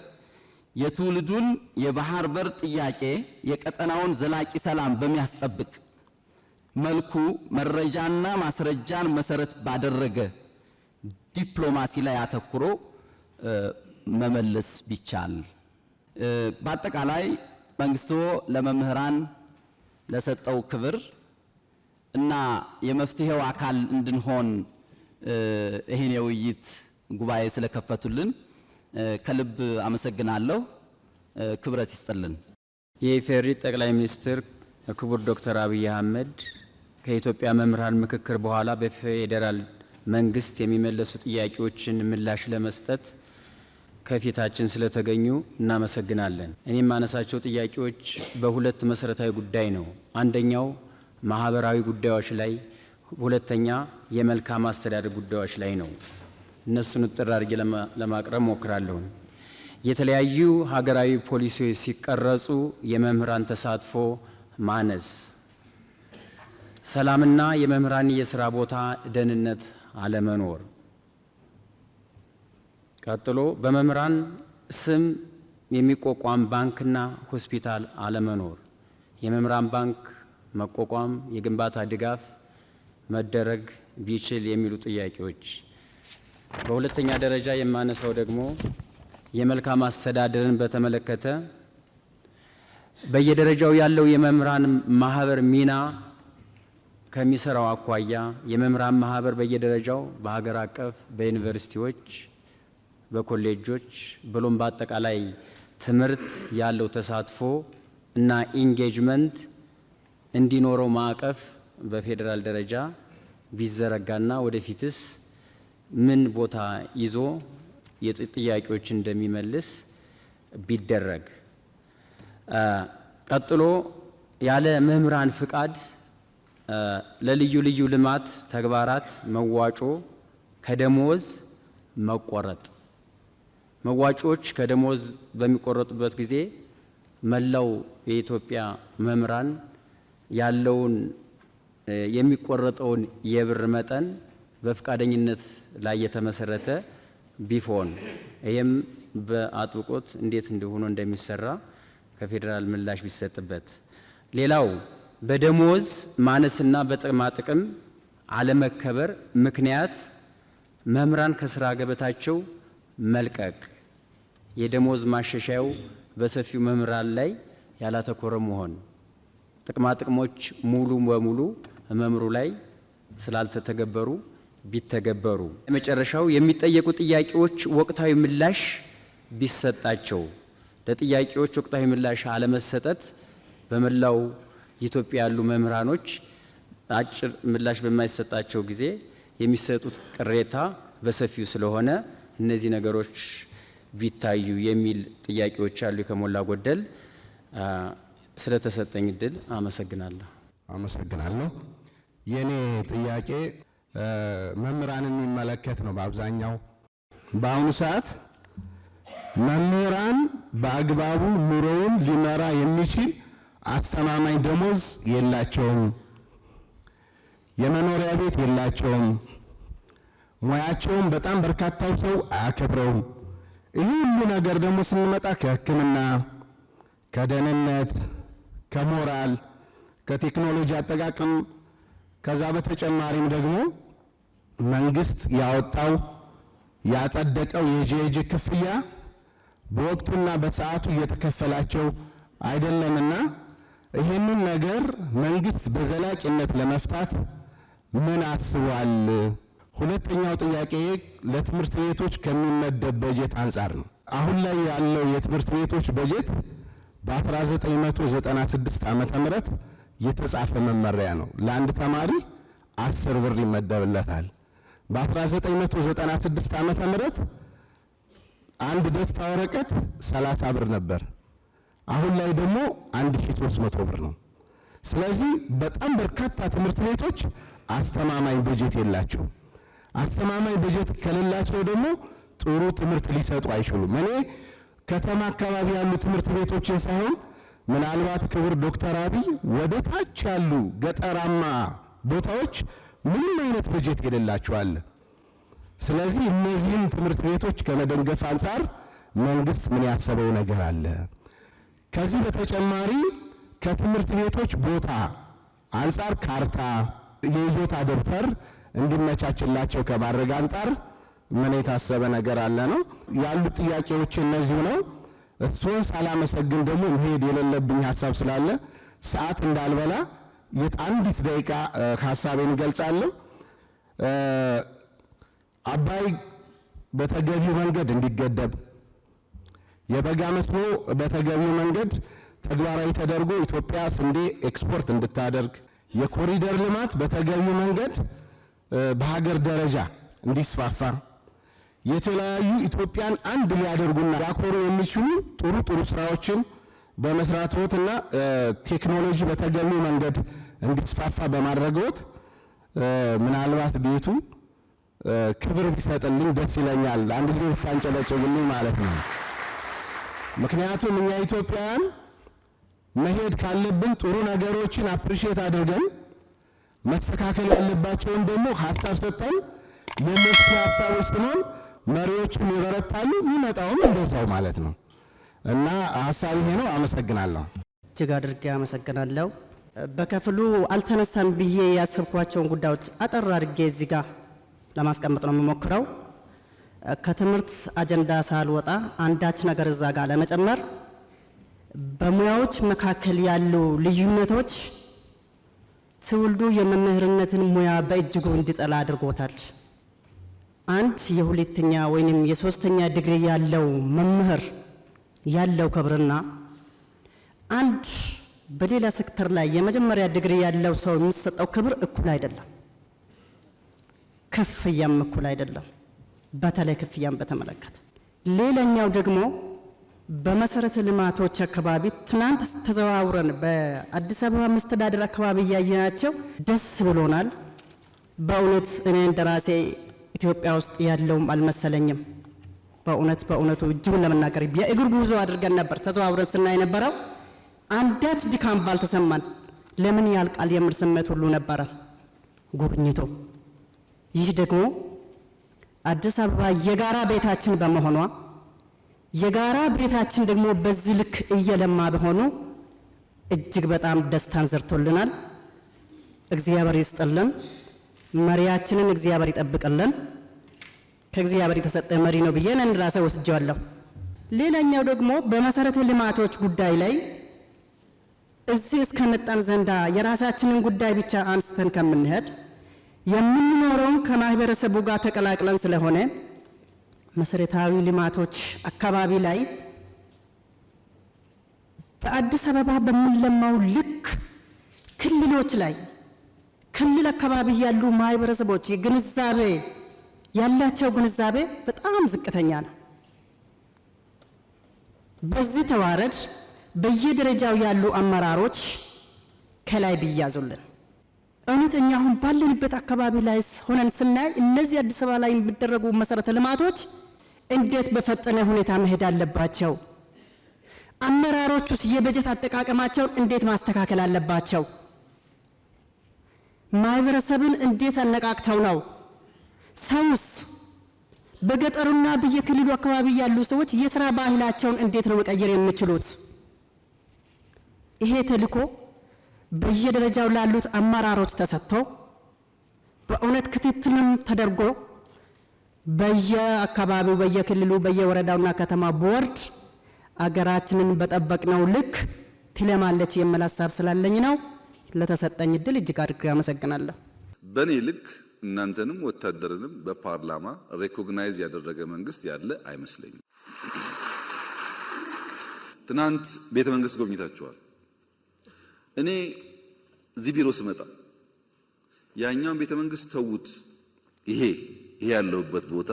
የትውልዱን የባህር በር ጥያቄ የቀጠናውን ዘላቂ ሰላም በሚያስጠብቅ መልኩ መረጃና ማስረጃን መሰረት ባደረገ ዲፕሎማሲ ላይ አተኩሮ መመለስ ቢቻል። በአጠቃላይ መንግስቶ ለመምህራን ለሰጠው ክብር እና የመፍትሄው አካል እንድንሆን ይህን የውይይት ጉባኤ ስለከፈቱልን ከልብ አመሰግናለሁ። ክብረት ይስጥልን። የኢፌዴሪ ጠቅላይ ሚኒስትር ክቡር ዶክተር አብይ አህመድ ከኢትዮጵያ መምህራን ምክክር በኋላ በፌዴራል መንግስት የሚመለሱ ጥያቄዎችን ምላሽ ለመስጠት ከፊታችን ስለተገኙ እናመሰግናለን። እኔም ማነሳቸው ጥያቄዎች በሁለት መሰረታዊ ጉዳይ ነው። አንደኛው ማህበራዊ ጉዳዮች ላይ፣ ሁለተኛ የመልካም አስተዳደር ጉዳዮች ላይ ነው። እነሱን ጥር አድርጌ ለማቅረብ ሞክራለሁ። የተለያዩ ሀገራዊ ፖሊሲዎች ሲቀረጹ የመምህራን ተሳትፎ ማነስ፣ ሰላምና የመምህራን የስራ ቦታ ደህንነት አለመኖር፣ ቀጥሎ በመምህራን ስም የሚቋቋም ባንክና ሆስፒታል አለመኖር፣ የመምህራን ባንክ መቋቋም፣ የግንባታ ድጋፍ መደረግ ቢችል የሚሉ ጥያቄዎች። በሁለተኛ ደረጃ የማነሳው ደግሞ የመልካም አስተዳደርን በተመለከተ በየደረጃው ያለው የመምህራን ማህበር ሚና ከሚሰራው አኳያ የመምህራን ማህበር በየደረጃው በሀገር አቀፍ በዩኒቨርሲቲዎች በኮሌጆች ብሎም በአጠቃላይ ትምህርት ያለው ተሳትፎ እና ኢንጌጅመንት እንዲኖረው ማዕቀፍ በፌዴራል ደረጃ ቢዘረጋና ወደፊትስ ምን ቦታ ይዞ ጥያቄዎች እንደሚመልስ ቢደረግ። ቀጥሎ ያለ መምህራን ፍቃድ ለልዩ ልዩ ልማት ተግባራት መዋጮ ከደሞዝ መቆረጥ፣ መዋጮዎች ከደሞዝ በሚቆረጡበት ጊዜ መላው የኢትዮጵያ መምህራን ያለውን የሚቆረጠውን የብር መጠን በፍቃደኝነት ላይ የተመሰረተ ቢሆን ይህም በአጥብቆት እንዴት እንደሆነ እንደሚሰራ ከፌዴራል ምላሽ ቢሰጥበት። ሌላው በደሞዝ ማነስና በጥቅማ ጥቅም አለመከበር ምክንያት መምህራን ከስራ ገበታቸው መልቀቅ፣ የደሞዝ ማሻሻያው በሰፊው መምህራን ላይ ያላተኮረ መሆን፣ ጥቅማ ጥቅሞች ሙሉ በሙሉ መምህሩ ላይ ስላልተተገበሩ ቢተገበሩ፣ የመጨረሻው የሚጠየቁ ጥያቄዎች ወቅታዊ ምላሽ ቢሰጣቸው። ለጥያቄዎች ወቅታዊ ምላሽ አለመሰጠት በመላው ኢትዮጵያ ያሉ መምህራኖች አጭር ምላሽ በማይሰጣቸው ጊዜ የሚሰጡት ቅሬታ በሰፊው ስለሆነ እነዚህ ነገሮች ቢታዩ የሚል ጥያቄዎች አሉ። ከሞላ ጎደል ስለተሰጠኝ እድል አመሰግናለሁ። አመሰግናለሁ። የኔ ጥያቄ መምህራንን የሚመለከት ነው። በአብዛኛው በአሁኑ ሰዓት መምህራን በአግባቡ ኑሮውን ሊመራ የሚችል አስተማማኝ ደሞዝ የላቸውም፣ የመኖሪያ ቤት የላቸውም፣ ሙያቸውም በጣም በርካታው ሰው አያከብረውም። ይህ ሁሉ ነገር ደግሞ ስንመጣ ከሕክምና፣ ከደህንነት፣ ከሞራል፣ ከቴክኖሎጂ አጠቃቀም ከዛ በተጨማሪም ደግሞ መንግስት ያወጣው ያጸደቀው የጄጄ ክፍያ በወቅቱና በሰዓቱ እየተከፈላቸው አይደለምና ይህንን ነገር መንግስት በዘላቂነት ለመፍታት ምን አስቧል? ሁለተኛው ጥያቄ ለትምህርት ቤቶች ከሚመደብ በጀት አንጻር ነው። አሁን ላይ ያለው የትምህርት ቤቶች በጀት በ1996 ዓመተ ምህረት የተጻፈ መመሪያ ነው። ለአንድ ተማሪ 10 ብር ይመደብለታል። በ1996 ዓመተ ምህረት አንድ ደስታ ወረቀት 30 ብር ነበር። አሁን ላይ ደግሞ 1300 ብር ነው። ስለዚህ በጣም በርካታ ትምህርት ቤቶች አስተማማኝ በጀት የላቸው። አስተማማኝ በጀት ከሌላቸው ደግሞ ጥሩ ትምህርት ሊሰጡ አይችሉም። እኔ ከተማ አካባቢ ያሉ ትምህርት ቤቶችን ሳይሆን ምናልባት ክቡር ዶክተር አብይ ወደ ታች ያሉ ገጠራማ ቦታዎች ምንም አይነት በጀት የሌላቸው አለ። ስለዚህ እነዚህን ትምህርት ቤቶች ከመደገፍ አንጻር መንግስት ምን ያሰበው ነገር አለ? ከዚህ በተጨማሪ ከትምህርት ቤቶች ቦታ አንጻር ካርታ፣ የይዞታ ደብተር እንዲመቻችላቸው ከማድረግ አንጻር ምን የታሰበ ነገር አለ ነው ያሉት ጥያቄዎች እነዚሁ ነው። እሱን ሳላመሰግን ደግሞ መሄድ የሌለብኝ ሐሳብ ስላለ ሰዓት እንዳልበላ አንዲት ደቂቃ ሐሳቤን ገልጻለሁ። አባይ በተገቢው መንገድ እንዲገደብ፣ የበጋ መስኖ በተገቢው መንገድ ተግባራዊ ተደርጎ ኢትዮጵያ ስንዴ ኤክስፖርት እንድታደርግ፣ የኮሪደር ልማት በተገቢው መንገድ በሀገር ደረጃ እንዲስፋፋ፣ የተለያዩ ኢትዮጵያን አንድ ሊያደርጉና ሊያኮሩ የሚችሉ ጥሩ ጥሩ ስራዎችን በመስራትዎትና ቴክኖሎጂ በተገቢው መንገድ እንዲስፋፋ በማድረግዎት ምናልባት ቤቱ ክብር ቢሰጥልኝ ደስ ይለኛል። አንድ ጊዜ ታንጨለጭልኝ ማለት ነው። ምክንያቱም እኛ ኢትዮጵያውያን መሄድ ካለብን ጥሩ ነገሮችን አፕሪሼት አድርገን መስተካከል ያለባቸውን ደግሞ ሀሳብ ሰጥተን የነሱ ሀሳቦች ስንሆን መሪዎችም ይበረታሉ፣ የሚመጣውም እንደዛው ማለት ነው እና ሀሳብ ይሄ ነው። አመሰግናለሁ። እጅግ አድርጌ አመሰግናለሁ። በከፍሉ አልተነሳን ብዬ ያሰብኳቸውን ጉዳዮች አጠር አድርጌ እዚህ ጋር ለማስቀመጥ ነው የምሞክረው። ከትምህርት አጀንዳ ሳልወጣ አንዳች ነገር እዛ ጋር ለመጨመር በሙያዎች መካከል ያሉ ልዩነቶች ትውልዱ የመምህርነትን ሙያ በእጅጉ እንዲጠላ አድርጎታል። አንድ የሁለተኛ ወይንም የሶስተኛ ዲግሪ ያለው መምህር ያለው ክብርና አንድ በሌላ ሴክተር ላይ የመጀመሪያ ዲግሪ ያለው ሰው የሚሰጠው ክብር እኩል አይደለም። ክፍያም እኩል አይደለም። በተለይ ክፍያም በተመለከተ ሌላኛው ደግሞ በመሰረተ ልማቶች አካባቢ ትናንት ተዘዋውረን በአዲስ አበባ መስተዳድር አካባቢ ያየናቸው ደስ ብሎናል። በእውነት እኔ እንደራሴ ኢትዮጵያ ውስጥ ያለውም አልመሰለኝም። በእውነቱ እጅጉን ለመናገር የእግር ጉዞ አድርገን ነበር ተዘዋውረን ስናይ ነበረው። አንዳች ድካም ባልተሰማን ለምን ያልቃል የሚል ስሜት ሁሉ ነበረ ጉብኝቱ። ይህ ደግሞ አዲስ አበባ የጋራ ቤታችን በመሆኗ የጋራ ቤታችን ደግሞ በዚህ ልክ እየለማ በሆኑ እጅግ በጣም ደስታን ዘርቶልናል። እግዚአብሔር ይስጥልን። መሪያችንን እግዚአብሔር ይጠብቅልን። ከእግዚአብሔር የተሰጠ መሪ ነው ብዬ እንደራሴ ወስጄዋለሁ። ሌላኛው ደግሞ በመሰረተ ልማቶች ጉዳይ ላይ እዚህ እስከመጣን ዘንዳ የራሳችንን ጉዳይ ብቻ አንስተን ከምንሄድ የምንኖረውን ከማህበረሰቡ ጋር ተቀላቅለን ስለሆነ መሰረታዊ ልማቶች አካባቢ ላይ በአዲስ አበባ በሚለማው ልክ ክልሎች ላይ ክልል አካባቢ ያሉ ማህበረሰቦች ግንዛቤ ያላቸው ግንዛቤ በጣም ዝቅተኛ ነው። በዚህ ተዋረድ በየደረጃው ያሉ አመራሮች ከላይ ቢያዙልን። እውነተኛ አሁን ባለንበት አካባቢ ላይ ሆነን ስናይ እነዚህ አዲስ አበባ ላይ የሚደረጉ መሰረተ ልማቶች እንዴት በፈጠነ ሁኔታ መሄድ አለባቸው? አመራሮቹስ የበጀት አጠቃቀማቸውን እንዴት ማስተካከል አለባቸው? ማህበረሰብን እንዴት አነቃቅተው ነው? ሰውስ በገጠሩና በየክልሉ አካባቢ ያሉ ሰዎች የሥራ ባህላቸውን እንዴት ነው መቀየር የሚችሉት? ይሄ ተልእኮ በየደረጃው ላሉት አመራሮች ተሰጥቶ በእውነት ክትትልም ተደርጎ በየአካባቢው በየክልሉ በየወረዳውና ከተማ ቦርድ አገራችንን በጠበቅነው ልክ ትለማለች የሚል ሀሳብ ስላለኝ ነው። ለተሰጠኝ እድል እጅግ አድርጌ አመሰግናለሁ። በእኔ ልክ እናንተንም ወታደርንም በፓርላማ ሬኮግናይዝ ያደረገ መንግስት ያለ አይመስለኝም። ትናንት ቤተ መንግስት ጎብኝታችኋል። እኔ እዚህ ቢሮ ስመጣ ያኛውን ቤተ መንግስት ተውት፣ ይሄ ያለውበት ቦታ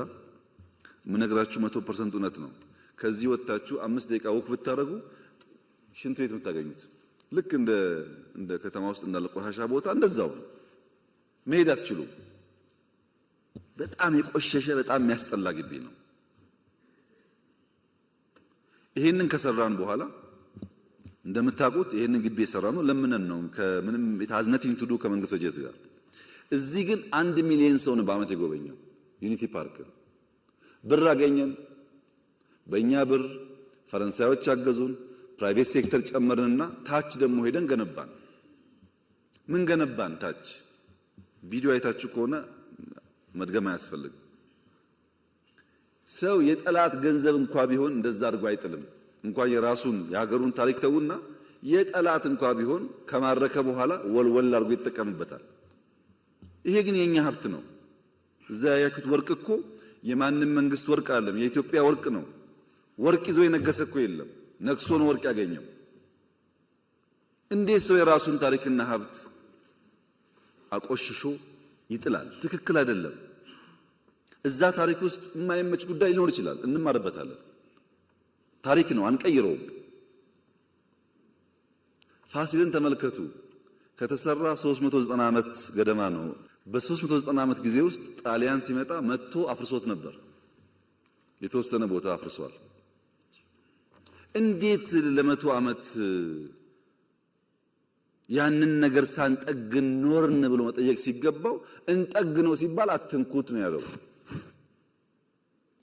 ምነግራችሁ 100% እውነት ነው። ከዚህ ወጣችሁ 5 ደቂቃ ወክ ብታረጉ ሽንት ቤት የምታገኙት ልክ እንደ ከተማ ውስጥ እንዳለ ቆሻሻ ቦታ እንደዛው መሄድ አትችሉም። በጣም የቆሸሸ በጣም የሚያስጠላ ግቢ ነው። ይሄንን ከሰራን በኋላ እንደምታውቁት ይሄንን ግቢ የሰራነው ለምነን ነው። ከምንም የታዝነቲንግ ቱዱ ከመንግስት በጀት ጋር። እዚህ ግን 1 ሚሊዮን ሰው ነው በአመት የጎበኘው ዩኒቲ ፓርክ። ብር አገኘን። በእኛ ብር ፈረንሳዮች አገዙን፣ ፕራይቬት ሴክተር ጨመርንና ታች ደግሞ ሄደን ገነባን። ምን ገነባን? ታች ቪዲዮ አይታችሁ ከሆነ መድገም አያስፈልግም። ሰው የጠላት ገንዘብ እንኳን ቢሆን እንደዛ አድርጎ አይጥልም። እንኳን የራሱን የሀገሩን ታሪክ ተውና የጠላት እንኳን ቢሆን ከማረከ በኋላ ወልወል አድርጎ ይጠቀምበታል። ይሄ ግን የኛ ሀብት ነው። እዛ ያያችሁት ወርቅ እኮ የማንም መንግስት ወርቅ አይደለም፣ የኢትዮጵያ ወርቅ ነው። ወርቅ ይዞ የነገሰ እኮ የለም፣ ነግሶ ነው ወርቅ ያገኘው። እንዴት ሰው የራሱን ታሪክና ሀብት አቆሽሾ ይጥላል? ትክክል አይደለም። እዛ ታሪክ ውስጥ የማይመች ጉዳይ ሊኖር ይችላል፣ እንማርበታለን። ታሪክ ነው፣ አንቀይረውም። ፋሲልን ተመልከቱ። ከተሰራ 390 ዓመት ገደማ ነው። በ390 ዓመት ጊዜ ውስጥ ጣሊያን ሲመጣ መጥቶ አፍርሶት ነበር። የተወሰነ ቦታ አፍርሷል። እንዴት ለመቶ ዓመት ያንን ነገር ሳንጠግን ኖርን ብሎ መጠየቅ ሲገባው እንጠግነው ሲባል አትንኩት ነው ያለው።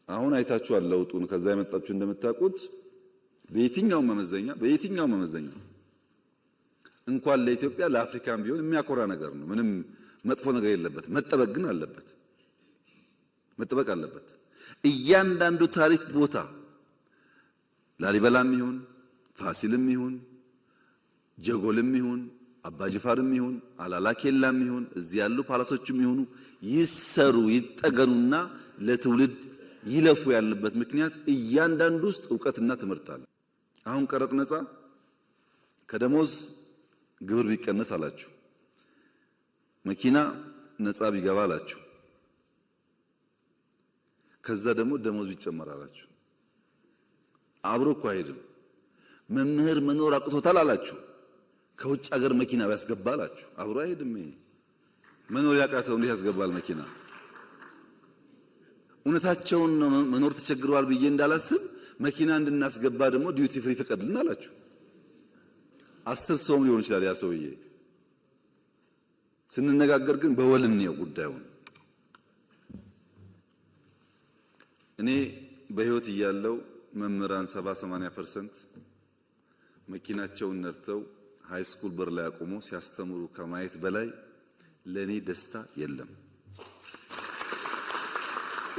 አሁን አይታችኋል ለውጡን። ከዛ የመጣችሁ እንደምታውቁት በየትኛው መመዘኛ እንኳን ለኢትዮጵያ ለአፍሪካም ቢሆን የሚያኮራ ነገር ነው። ምንም መጥፎ ነገር የለበት። መጠበቅ ግን አለበት፣ መጠበቅ አለበት። እያንዳንዱ ታሪክ ቦታ ላሊበላም ይሁን ፋሲልም ይሁን ጀጎልም ይሁን አባጅፋርም ይሁን አላላኬላም ይሁን እዚህ ያሉ ፓላሶችም ይሁኑ ይሰሩ ይጠገኑና ለትውልድ ይለፉ ያለበት ምክንያት እያንዳንዱ ውስጥ ዕውቀትና ትምህርት አለ። አሁን ቀረጥ ነፃ ከደሞዝ ግብር ቢቀነስ አላችሁ፣ መኪና ነፃ ቢገባ አላችሁ፣ ከዛ ደግሞ ደሞዝ ቢጨመር አላችሁ። አብሮ እኮ አይሄድም። መምህር መኖር አቅቶታል አላችሁ፣ ከውጭ ሀገር መኪና ቢያስገባ አላችሁ። አብሮ አይሄድም። ይሄ መኖር ያቃተው እንዴት ያስገባል መኪና? እውነታቸውን መኖር ተቸግረዋል ብዬ እንዳላስብ መኪና እንድናስገባ ደግሞ ዲዩቲ ፍሪ ፍቀድልን አላችሁ። 10 ሰውም ሊሆን ይችላል ያ ሰውዬ። ስንነጋገር ግን በወልን ነው ጉዳዩን። እኔ በህይወት እያለው መምህራን 70-80% መኪናቸውን ነድተው ሃይ ስኩል በር ላይ አቆሞ ሲያስተምሩ ከማየት በላይ ለኔ ደስታ የለም።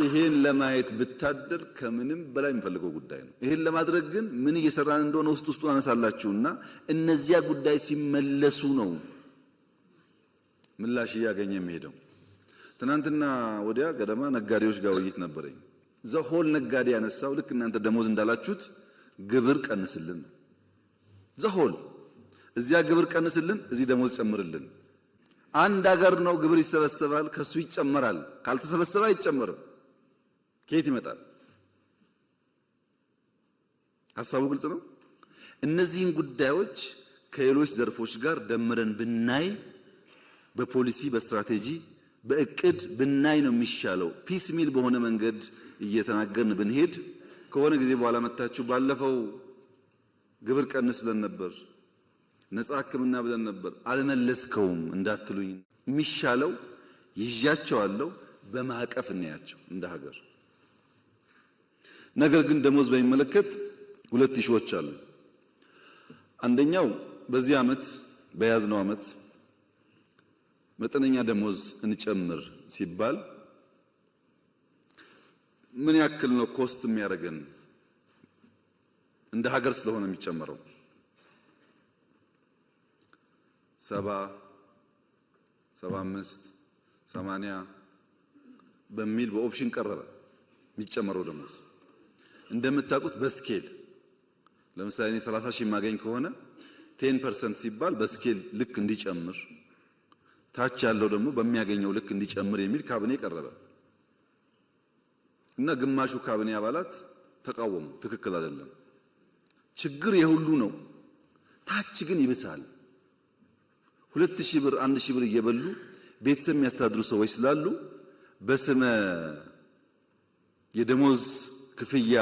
ይሄን ለማየት ብታደር ከምንም በላይ የምፈልገው ጉዳይ ነው። ይሄን ለማድረግ ግን ምን እየሰራን እንደሆነ ውስጡን አነሳላችሁና እነዚያ ጉዳይ ሲመለሱ ነው ምላሽ እያገኘ የሚሄደው። ትናንትና ወዲያ ገደማ ነጋዴዎች ጋር ውይይት ነበረኝ። ዘሆል ነጋዴ ያነሳው ልክ እናንተ ደሞዝ እንዳላችሁት ግብር ቀንስልን፣ ዘሆል እዚያ ግብር ቀንስልን፣ እዚህ ደሞዝ ጨምርልን። አንድ ሀገር ነው፣ ግብር ይሰበሰባል፣ ከሱ ይጨመራል። ካልተሰበሰበ አይጨመርም። ከየት ይመጣል? ሐሳቡ ግልጽ ነው። እነዚህን ጉዳዮች ከሌሎች ዘርፎች ጋር ደምረን ብናይ፣ በፖሊሲ በስትራቴጂ በእቅድ ብናይ ነው የሚሻለው። ፒስ ሚል በሆነ መንገድ እየተናገርን ብንሄድ ከሆነ ጊዜ በኋላ መታችሁ ባለፈው ግብር ቀንስ ብለን ነበር፣ ነፃ ሕክምና ብለን ነበር፣ አልመለስከውም እንዳትሉኝ። የሚሻለው ይዣቸዋለሁ በማዕቀፍ እናያቸው እንደ ሀገር። ነገር ግን ደሞዝ በሚመለከት 2 ኢሹዎች አሉ። አንደኛው በዚህ ዓመት በያዝነው ዓመት መጠነኛ ደሞዝ እንጨምር ሲባል ምን ያክል ነው ኮስት የሚያደርገን? እንደ ሀገር ስለሆነ የሚጨመረው 70 75 80 በሚል በኦፕሽን ቀረበ የሚጨመረው ደሞዝ። እንደምታውቁት በስኬል ለምሳሌ እኔ 30 ሺህ ማገኝ ከሆነ 10% ሲባል በስኬል ልክ እንዲጨምር፣ ታች ያለው ደግሞ በሚያገኘው ልክ እንዲጨምር የሚል ካቢኔ ቀረበ እና ግማሹ ካቢኔ አባላት ተቃወሙ። ትክክል አይደለም፣ ችግር የሁሉ ነው። ታች ግን ይብሳል። 2000 ብር 1000 ብር እየበሉ ቤተሰብ የሚያስተዳድሩ ሰዎች ስላሉ በስመ የደሞዝ ክፍያ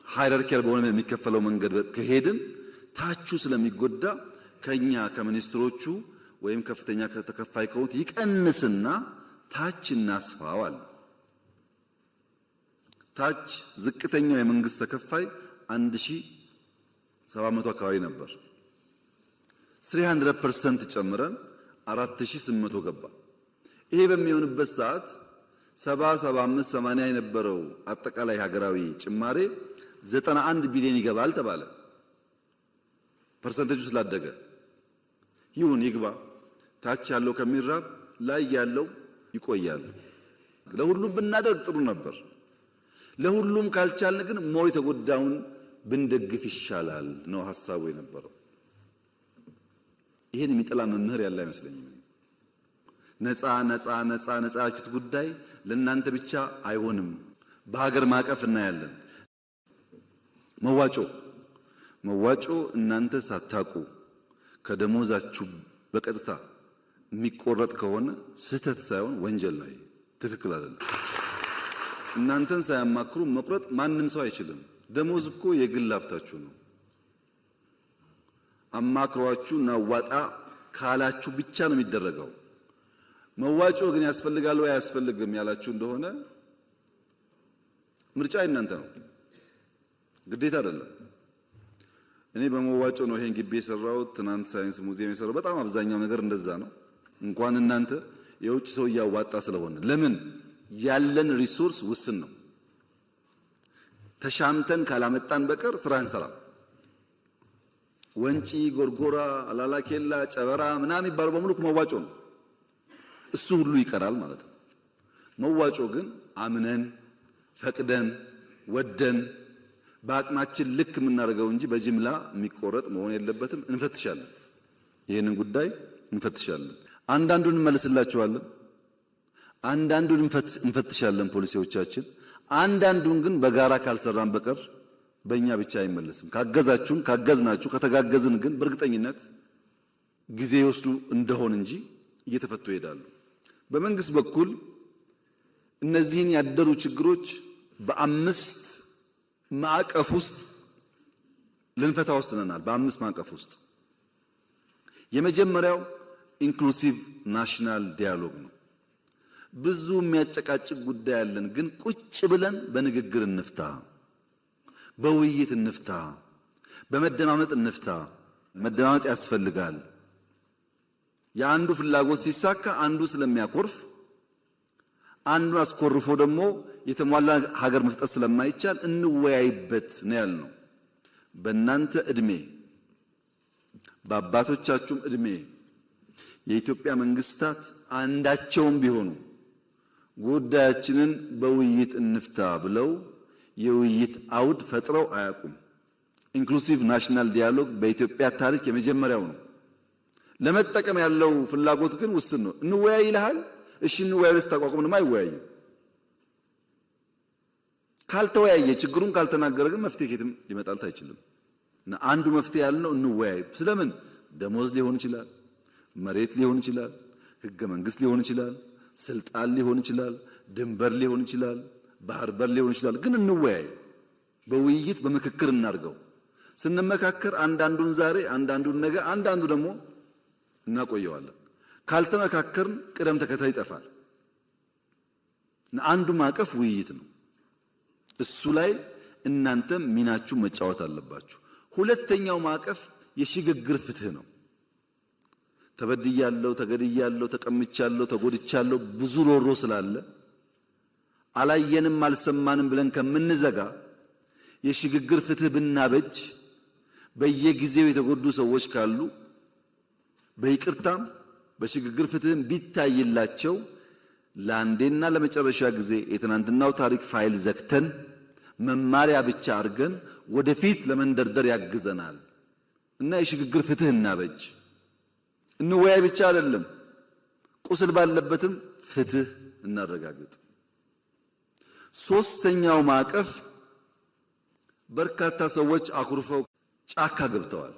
ሃይራርኪያል በሆነ የሚከፈለው መንገድ ከሄድን ታቹ ስለሚጎዳ ከኛ ከሚኒስትሮቹ ወይም ከፍተኛ ከተከፋይ ከሆኑት ይቀንስና ታች እናስፋዋል። ታች ዝቅተኛው የመንግስት ተከፋይ 1700 አካባቢ ነበር። 300% ጨምረን 4800 ገባ። ይሄ በሚሆንበት ሰዓት 70 75 80 የነበረው አጠቃላይ ሀገራዊ ጭማሬ 91 ቢሊዮን ይገባል ተባለ። ፐርሰንቴጁ ስላደገ ይሁን ይግባ፣ ታች ያለው ከሚራብ ላይ ያለው ይቆያል። ለሁሉም ብናደርግ ጥሩ ነበር። ለሁሉም ካልቻልን ግን ሞር የተጎዳውን ብንደግፍ ይሻላል ነው ሐሳቡ የነበረው። ይሄን የሚጠላ መምህር ያለ አይመስለኝም። ነፃ ነፃ ነፃ ነፃ ያችሁት ጉዳይ ለእናንተ ብቻ አይሆንም። በሀገር ማዕቀፍ እናያለን። መዋጮ እናንተ ሳታቁ ከደሞዛችሁ በቀጥታ የሚቆረጥ ከሆነ ስህተት ሳይሆን ወንጀል ነው። ትክክል አይደለም። እናንተን ሳያማክሩ መቁረጥ ማንም ሰው አይችልም። ደሞዝ እኮ የግል ሀብታችሁ ነው። አማክሯችሁ ናዋጣ ካላችሁ ብቻ ነው የሚደረገው። መዋጮ ግን ያስፈልጋል ወይ አያስፈልግም ያላችሁ እንደሆነ ምርጫ እናንተ ነው፣ ግዴታ አይደለም። እኔ በመዋጮ ነው ይሄን ግቢ የሰራሁት፣ ትናንት ሳይንስ ሙዚየም የሰራው። በጣም አብዛኛው ነገር እንደዛ ነው። እንኳን እናንተ የውጭ ሰው እያዋጣ ስለሆነ ለምን ያለን ሪሶርስ ውስን ነው። ተሻምተን ካላመጣን በቀር ስራ እንሰራም። ወንጪ፣ ጎርጎራ፣ አላላኬላ፣ ጨበራ ምናምን የሚባለው በሙሉ መዋጮ ነው። እሱ ሁሉ ይቀራል ማለት ነው። መዋጮ ግን አምነን ፈቅደን ወደን በአቅማችን ልክ የምናደርገው እንጂ በጅምላ የሚቆረጥ መሆን የለበትም። እንፈትሻለን፣ ይህንን ጉዳይ እንፈትሻለን። አንዳንዱን እንመልስላችኋለን፣ አንዳንዱን እንፈትሻለን ፖሊሲዎቻችን። አንዳንዱን ግን በጋራ ካልሰራን በቀር በእኛ ብቻ አይመለስም። ካገዛችሁን ካገዝናችሁ ከተጋገዝን ግን በእርግጠኝነት ጊዜ ይወስዱ እንደሆን እንጂ እየተፈቱ ይሄዳሉ። በመንግስት በኩል እነዚህን ያደሩ ችግሮች በአምስት ማዕቀፍ ውስጥ ልንፈታ ወስነናል። በአምስት ማዕቀፍ ውስጥ የመጀመሪያው ኢንክሉሲቭ ናሽናል ዲያሎግ ነው። ብዙ የሚያጨቃጭቅ ጉዳይ አለን፣ ግን ቁጭ ብለን በንግግር እንፍታ፣ በውይይት እንፍታ፣ በመደማመጥ እንፍታ። መደማመጥ ያስፈልጋል። የአንዱ ፍላጎት ሲሳካ አንዱ ስለሚያኮርፍ አንዱን አስኮርፎ ደግሞ የተሟላ ሀገር መፍጠር ስለማይቻል እንወያይበት ነው ያልነው። በእናንተ እድሜ በአባቶቻችሁም እድሜ የኢትዮጵያ መንግስታት አንዳቸውም ቢሆኑ ጉዳያችንን በውይይት እንፍታ ብለው የውይይት አውድ ፈጥረው አያውቁም። ኢንክሉሲቭ ናሽናል ዲያሎግ በኢትዮጵያ ታሪክ የመጀመሪያው ነው። ለመጠቀም ያለው ፍላጎት ግን ውስን ነው። እንወያይ ይልሃል። እሺ እንወያይ ስታቋቁምንም አይወያይም። ካልተወያየ ችግሩን ካልተናገረ ግን መፍትሄ ከየትም ሊመጣልት አይችልም። እና አንዱ መፍትሄ ያለው እንወያይ። ስለምን? ደሞዝ ሊሆን ይችላል፣ መሬት ሊሆን ይችላል፣ ህገ መንግስት ሊሆን ይችላል፣ ስልጣን ሊሆን ይችላል፣ ድንበር ሊሆን ይችላል፣ ባህር በር ሊሆን ይችላል። ግን እንወያይ፣ በውይይት በምክክር እናርገው። ስንመካከር አንዳንዱን ዛሬ አንዳንዱን ነገ አንዳንዱ ደግሞ እናቆየዋለን። ካልተመካከርን ቅደም ተከተል ይጠፋል። አንዱ ማዕቀፍ ውይይት ነው። እሱ ላይ እናንተም ሚናችሁ መጫወት አለባችሁ። ሁለተኛው ማዕቀፍ የሽግግር ፍትህ ነው። ተበድያለሁ፣ ተገድያለሁ፣ ተቀምቻለሁ፣ ተጎድቻለሁ ብዙ ሮሮ ስላለ አላየንም አልሰማንም ብለን ከምንዘጋ የሽግግር ፍትህ ብናበጅ በየጊዜው የተጎዱ ሰዎች ካሉ በይቅርታም በሽግግር ፍትህም ቢታይላቸው ለአንዴና ለመጨረሻ ጊዜ የትናንትናው ታሪክ ፋይል ዘግተን መማሪያ ብቻ አድርገን ወደፊት ለመንደርደር ያግዘናል እና የሽግግር ፍትህ እናበጅ። እንወያይ ብቻ አይደለም፣ ቁስል ባለበትም ፍትህ እናረጋግጥ። ሶስተኛው ማዕቀፍ በርካታ ሰዎች አኩርፈው ጫካ ገብተዋል።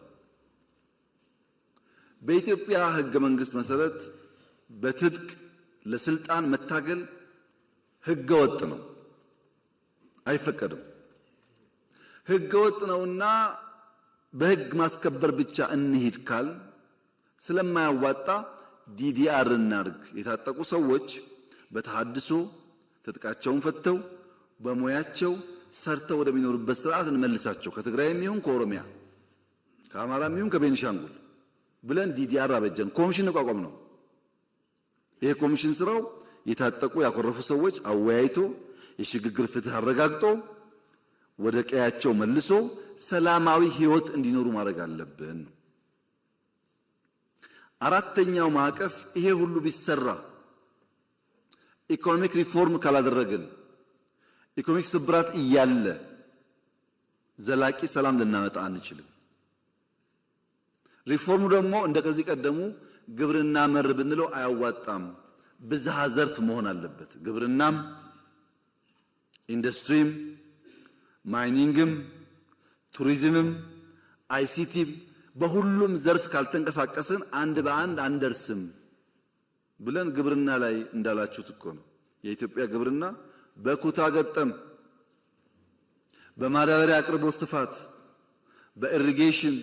በኢትዮጵያ ህገ መንግስት መሰረት በትጥቅ ለስልጣን መታገል ህገ ወጥ ነው፣ አይፈቀድም። ህገ ወጥ ነውና በህግ ማስከበር ብቻ እንሂድ ካል ስለማያዋጣ ዲዲአር እናርግ። የታጠቁ ሰዎች በተሐድሶ ትጥቃቸውን ፈተው በሙያቸው ሰርተው ወደሚኖሩበት ስርዓት እንመልሳቸው። ከትግራይም ይሁን ከኦሮሚያ ከአማራም ይሁን ከቤኒሻንጉል ብለን ዲዲአር አበጀን። ኮሚሽን ተቋቋም ነው። ይሄ ኮሚሽን ስራው የታጠቁ ያኮረፉ ሰዎች አወያይቶ የሽግግር ፍትህ አረጋግጦ ወደ ቀያቸው መልሶ ሰላማዊ ህይወት እንዲኖሩ ማድረግ አለብን። አራተኛው ማዕቀፍ ይሄ ሁሉ ቢሰራ ኢኮኖሚክ ሪፎርም ካላደረግን ኢኮኖሚክ ስብራት እያለ ዘላቂ ሰላም ልናመጣ አንችልም። ሪፎርሙ ደግሞ እንደከዚህ ቀደሙ ግብርና መር ብንለው አያዋጣም። ብዝሃ ዘርፍ መሆን አለበት። ግብርናም፣ ኢንዱስትሪም፣ ማይኒንግም፣ ቱሪዝምም፣ አይሲቲም በሁሉም ዘርፍ ካልተንቀሳቀስን አንድ በአንድ አንደርስም ብለን ግብርና ላይ እንዳላችሁት እኮ ነው የኢትዮጵያ ግብርና በኩታ ገጠም በማዳበሪያ አቅርቦት ስፋት በኢሪጌሽን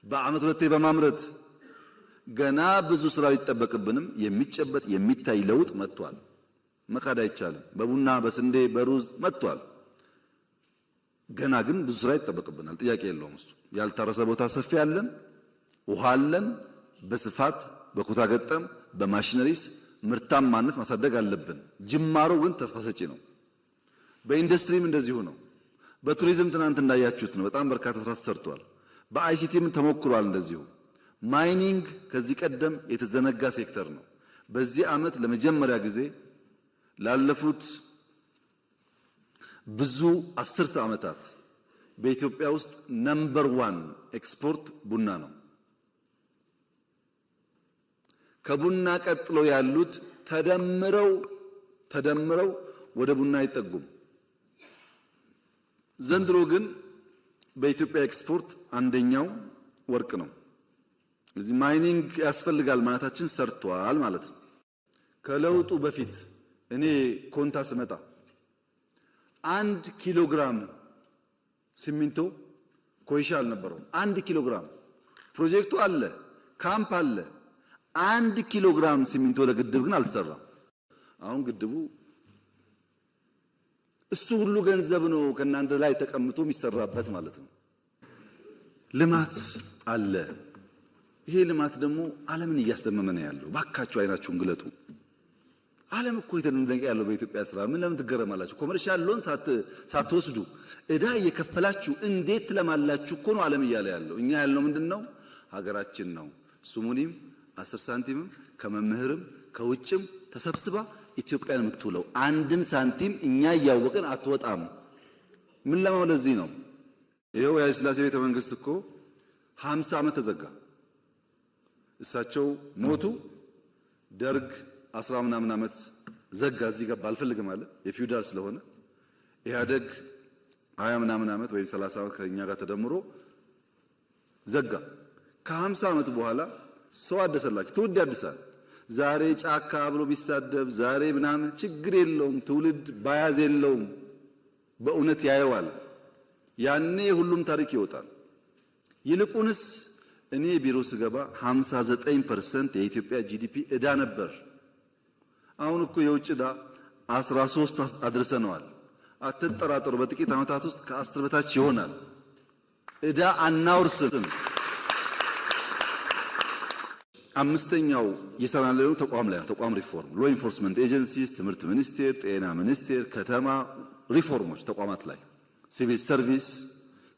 በአመት ሁለቴ በማምረት ገና ብዙ ስራ ይጠበቅብንም የሚጨበጥ የሚታይ ለውጥ መጥቷል። መካድ አይቻልም። በቡና በስንዴ በሩዝ መጥቷል። ገና ግን ብዙ ስራ ይጠበቅብናል። ጥያቄ የለውም። እሱ ያልታረሰ ቦታ ሰፊ አለን፣ ውሃ አለን። በስፋት በኩታ ገጠም በማሽነሪስ ምርታማነት ማሳደግ አለብን። ጅማሮ ግን ተስፋ ሰጪ ነው። በኢንዱስትሪም እንደዚሁ ነው። በቱሪዝም ትናንት እንዳያችሁት ነው። በጣም በርካታ ስራ ተሰርቷል። በአይሲቲም ተሞክሯል። እንደዚሁ ማይኒንግ ከዚህ ቀደም የተዘነጋ ሴክተር ነው። በዚህ ዓመት ለመጀመሪያ ጊዜ ላለፉት ብዙ አስርተ ዓመታት በኢትዮጵያ ውስጥ ነምበር 1 ኤክስፖርት ቡና ነው። ከቡና ቀጥሎ ያሉት ተደምረው ወደ ቡና አይጠጉም። ዘንድሮ ግን በኢትዮጵያ ኤክስፖርት አንደኛው ወርቅ ነው። ስለዚህ ማይኒንግ ያስፈልጋል ማለታችን ሰርቷል ማለት ነው። ከለውጡ በፊት እኔ ኮንታ ስመጣ 1 ኪሎ ግራም ሲሚንቶ ኮይሻ አልነበረውም። 1 ኪሎ ግራም ፕሮጀክቱ አለ፣ ካምፕ አለ። 1 ኪሎ ግራም ሲሚንቶ ለግድብ ግን አልተሰራም። አሁን ግድቡ እሱ ሁሉ ገንዘብ ነው ከናንተ ላይ ተቀምጦ የሚሰራበት ማለት ነው። ልማት አለ። ይሄ ልማት ደግሞ ዓለምን እያስደመመ ነው ያለው። ባካችሁ አይናችሁን ግለጡ። ዓለም እኮ የተደነቀ ያለው በኢትዮጵያ ስራ ምን ለምን ትገረማላችሁ? ኮመርሻል ሎን ሳትወስዱ እዳ እየከፈላችሁ እንዴት ትለማላችሁ እኮ ነው ዓለም እያለ ያለው። እኛ ያልነው ምንድነው? ሀገራችን ነው ሱሙኒም 10 ሳንቲምም ከመምህርም ከውጭም ተሰብስባ ኢትዮጵያን የምትውለው አንድም ሳንቲም እኛ እያወቅን አትወጣም። ምን ለማው ለዚህ ነው። ይሄው የኃይለ ሥላሴ ቤተ መንግስት እኮ 50 ዓመት ተዘጋ። እሳቸው ሞቱ። ደርግ 10 ምናምን ዓመት ዘጋ። እዚህ ገባ አልፈልግም አለ የፊውዳል ስለሆነ። ኢህአደግ 20 ምናምን ዓመት ወይ 30 ዓመት ከኛ ጋር ተደምሮ ዘጋ። ከ50 ዓመት በኋላ ሰው አደሰላችሁ። ትውልድ ያድሳል። ዛሬ ጫካ ብሎ ቢሳደብ ዛሬ ምናምን ችግር የለውም። ትውልድ ባያዝ የለውም። በእውነት ያየዋል። ያኔ ሁሉም ታሪክ ይወጣል። ይልቁንስ እኔ ቢሮ ስገባ 59% የኢትዮጵያ ጂዲፒ ዕዳ ነበር። አሁን እኮ የውጭ ዕዳ 13 አድርሰነዋል። አትጠራጠሩ፣ በጥቂት ዓመታት ውስጥ ከ10 በታች ይሆናል። ዕዳ አናውርስም። አምስተኛው የሰራነው ተቋም ላይ ተቋም ሪፎርም ሎ ኢንፎርስመንት ኤጀንሲስ፣ ትምህርት ሚኒስቴር፣ ጤና ሚኒስቴር፣ ከተማ ሪፎርሞች ተቋማት ላይ ሲቪል ሰርቪስ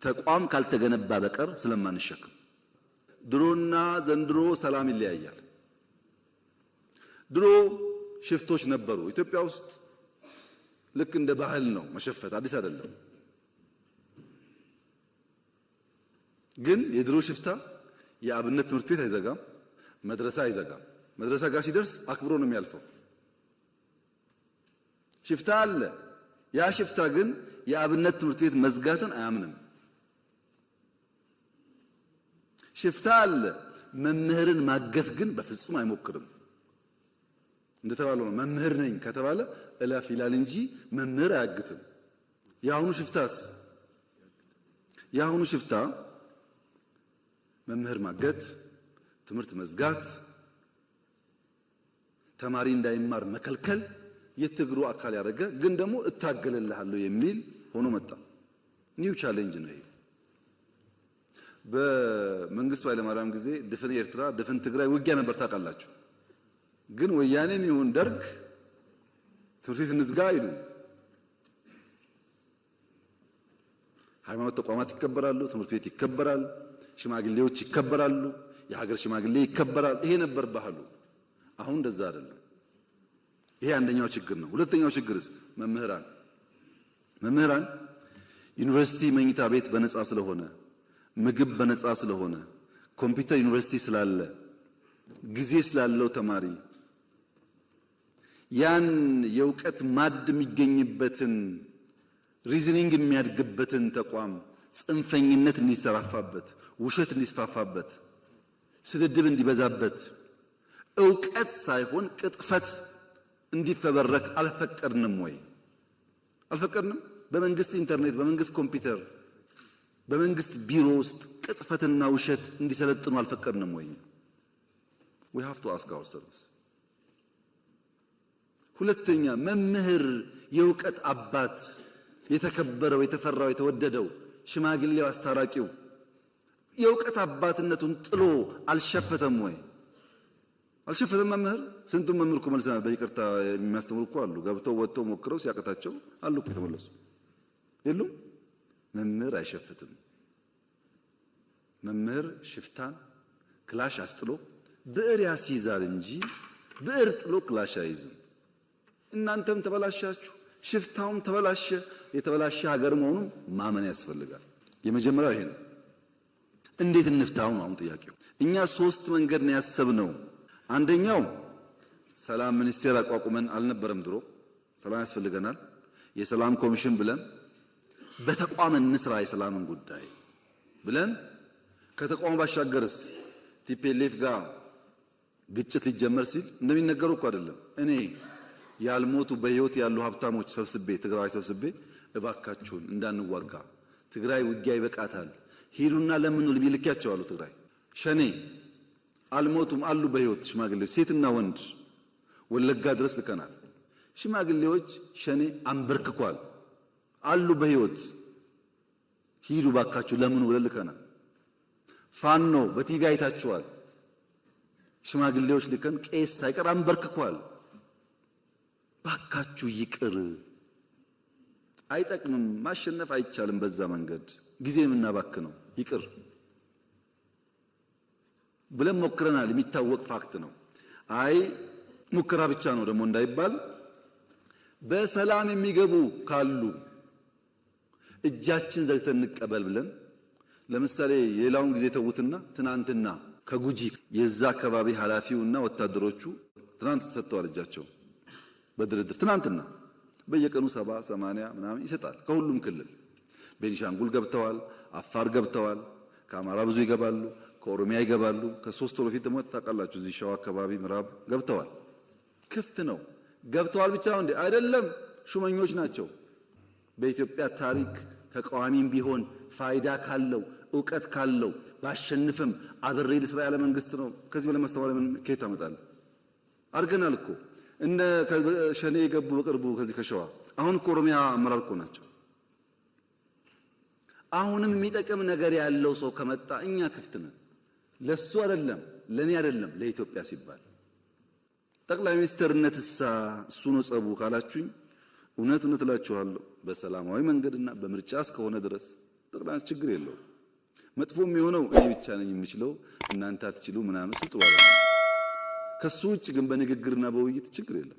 ተቋም ካልተገነባ በቀር ስለማንሸክም ድሮና ዘንድሮ ሰላም ይለያያል። ድሮ ሽፍቶች ነበሩ ኢትዮጵያ ውስጥ። ልክ እንደ ባህል ነው መሸፈት፣ አዲስ አይደለም። ግን የድሮ ሽፍታ የአብነት ትምህርት ቤት አይዘጋም፣ መድረሳ አይዘጋም። መድረሳ ጋር ሲደርስ አክብሮ ነው የሚያልፈው። ሽፍታ አለ። ያ ሽፍታ ግን የአብነት ትምህርት ቤት መዝጋትን አያምንም። ሽፍታ አለ። መምህርን ማገት ግን በፍጹም አይሞክርም። እንደተባለው ነው። መምህር ነኝ ከተባለ እለፍ ይላል እንጂ መምህር አያግትም። የአሁኑ ሽፍታ መምህር ማገት፣ ትምህርት መዝጋት፣ ተማሪ እንዳይማር መከልከል የትግሩ አካል ያደረገ ግን ደግሞ እታገልልሃለሁ የሚል ሆኖ መጣ። ኒው ቻሌንጅ ነው ይሄ። በመንግስቱ ኃይለማርያም ጊዜ ድፍን ኤርትራ ድፍን ትግራይ ውጊያ ነበር ታውቃላችሁ። ግን ወያኔም ይሁን ደርግ ትምህርት ቤት እንዝጋ ይሉ፣ ሃይማኖት ተቋማት ይከበራሉ፣ ትምህርት ቤት ይከበራል፣ ሽማግሌዎች ይከበራሉ፣ የሀገር ሽማግሌ ይከበራል። ይሄ ነበር ባህሉ። አሁን እንደዛ አይደለም። ይሄ አንደኛው ችግር ነው። ሁለተኛው ችግርስ መምህራን ዩኒቨርሲቲ መኝታ ቤት በነፃ ስለሆነ፣ ምግብ በነፃ ስለሆነ፣ ኮምፒውተር ዩኒቨርሲቲ ስላለ፣ ጊዜ ስላለው ተማሪ ያን የእውቀት ማድ የሚገኝበትን ሪዝኒንግ የሚያድግበትን ተቋም ጽንፈኝነት እንዲሰራፋበት፣ ውሸት እንዲስፋፋበት፣ ስድድብ እንዲበዛበት፣ ዕውቀት ሳይሆን ቅጥፈት እንዲፈበረክ አልፈቀድንም ወይ? አልፈቀድንም። በመንግስት ኢንተርኔት፣ በመንግስት ኮምፒውተር፣ በመንግስት ቢሮ ውስጥ ቅጥፈትና ውሸት እንዲሰለጥኑ አልፈቀድንም ወይ? we have to ask ourselves። ሁለተኛ መምህር የእውቀት አባት የተከበረው የተፈራው የተወደደው ሽማግሌው አስታራቂው የእውቀት አባትነቱን ጥሎ አልሸፈተም ወይ? አልሸፈተም። መምህር ስንቱን መምህር እኮ መልሰናል። በይቅርታ የሚያስተምሩ እኮ አሉ። ገብተው ወጥተው ሞክረው ሲያቀታቸው አሉ እኮ የተመለሱ የሉም። መምህር አይሸፍትም። መምህር ሽፍታን ክላሽ አስጥሎ ብዕር ያስይዛል እንጂ ብዕር ጥሎ ክላሽ አይዝም። እናንተም ተበላሻችሁ፣ ሽፍታውም ተበላሸ። የተበላሸ ሀገር መሆኑን ማመን ያስፈልጋል። የመጀመሪያው ይሄ ነው። እንዴት እንፍታው ነው አሁን ጥያቄው። እኛ ሶስት መንገድ ነው ያሰብነው። አንደኛው ሰላም ሚኒስቴር አቋቁመን አልነበረም ድሮ። ሰላም ያስፈልገናል፣ የሰላም ኮሚሽን ብለን በተቋም እንስራ የሰላምን ጉዳይ ብለን ከተቋሙ ባሻገርስ ቲፒኤልኤፍ ጋር ግጭት ሊጀመር ሲል እንደሚነገረው እኮ አይደለም። እኔ ያልሞቱ በህይወት ያሉ ሀብታሞች ሰብስቤ ትግራይ ሰብስቤ እባካችሁን እንዳንዋጋ፣ ትግራይ ውጊያ ይበቃታል፣ ሂዱና ለምኑ ልልኪያቸው አሉ። ትግራይ ሸኔ አልሞቱም አሉ በህይወት ሽማግሌዎች፣ ሴትና ወንድ ወለጋ ድረስ ልከናል። ሽማግሌዎች ሸኔ አንበርክኳል አሉ በህይወት፣ ሂዱ ባካችሁ ለምኑ ብለን ልከናል። ፋኖ በቲቪ አይታችኋል። ሽማግሌዎች ልከን ቄስ ሳይቀር አንበርክኳል። ባካችሁ ይቅር፣ አይጠቅምም፣ ማሸነፍ አይቻልም በዛ መንገድ፣ ጊዜ የምናባክነው ይቅር ብለን ሞክረናል። የሚታወቅ ፋክት ነው። አይ ሙከራ ብቻ ነው ደግሞ እንዳይባል በሰላም የሚገቡ ካሉ እጃችን ዘግተን እንቀበል ብለን ለምሳሌ የሌላውን ጊዜ ተውትና ትናንትና ከጉጂ የዛ አካባቢ ኃላፊውና ወታደሮቹ ትናንት ሰጥተዋል እጃቸው በድርድር። ትናንትና በየቀኑ 70 80 ምናምን ይሰጣል ከሁሉም ክልል። ቤኒሻንጉል ገብተዋል፣ አፋር ገብተዋል፣ ከአማራ ብዙ ይገባሉ፣ ከኦሮሚያ ይገባሉ። ከሶስት ወር በፊት ደግሞ ታውቃላችሁ እዚህ ሸዋ አካባቢ ምዕራብ ገብተዋል። ክፍት ነው። ገብተዋል ብቻ ነው እንዴ? አይደለም፣ ሹመኞች ናቸው። በኢትዮጵያ ታሪክ ተቃዋሚም ቢሆን ፋይዳ ካለው ዕውቀት ካለው ባሸንፍም አብሬ ልስራ ያለ መንግስት ነው። ከዚህ በላይ ማስተዋል ምን ከየት አመጣለሁ? አድርገናል እኮ እነ ሸኔ የገቡ በቅርቡ ከዚህ ከሸዋ አሁን እኮ ኦሮሚያ አመራር እኮ ናቸው። አሁንም የሚጠቅም ነገር ያለው ሰው ከመጣ እኛ ክፍት ነን። ለሱ አይደለም ለኔ አይደለም ለኢትዮጵያ ሲባል ጠቅላይ ሚኒስትርነትሳ እሱ ነው ጸቡ ካላችሁኝ እውነት እላችኋለሁ በሰላማዊ መንገድና በምርጫ እስከሆነ ድረስ ጠቅላይ ሚኒስትር ችግር የለውም። መጥፎ የሚሆነው እኔ ብቻ ነኝ የምችለው እናንተ አትችሉ ምናምን እሱ ጥሩ አይደለም። ከሱ ውጭ ግን በንግግርና በውይይት ችግር የለም።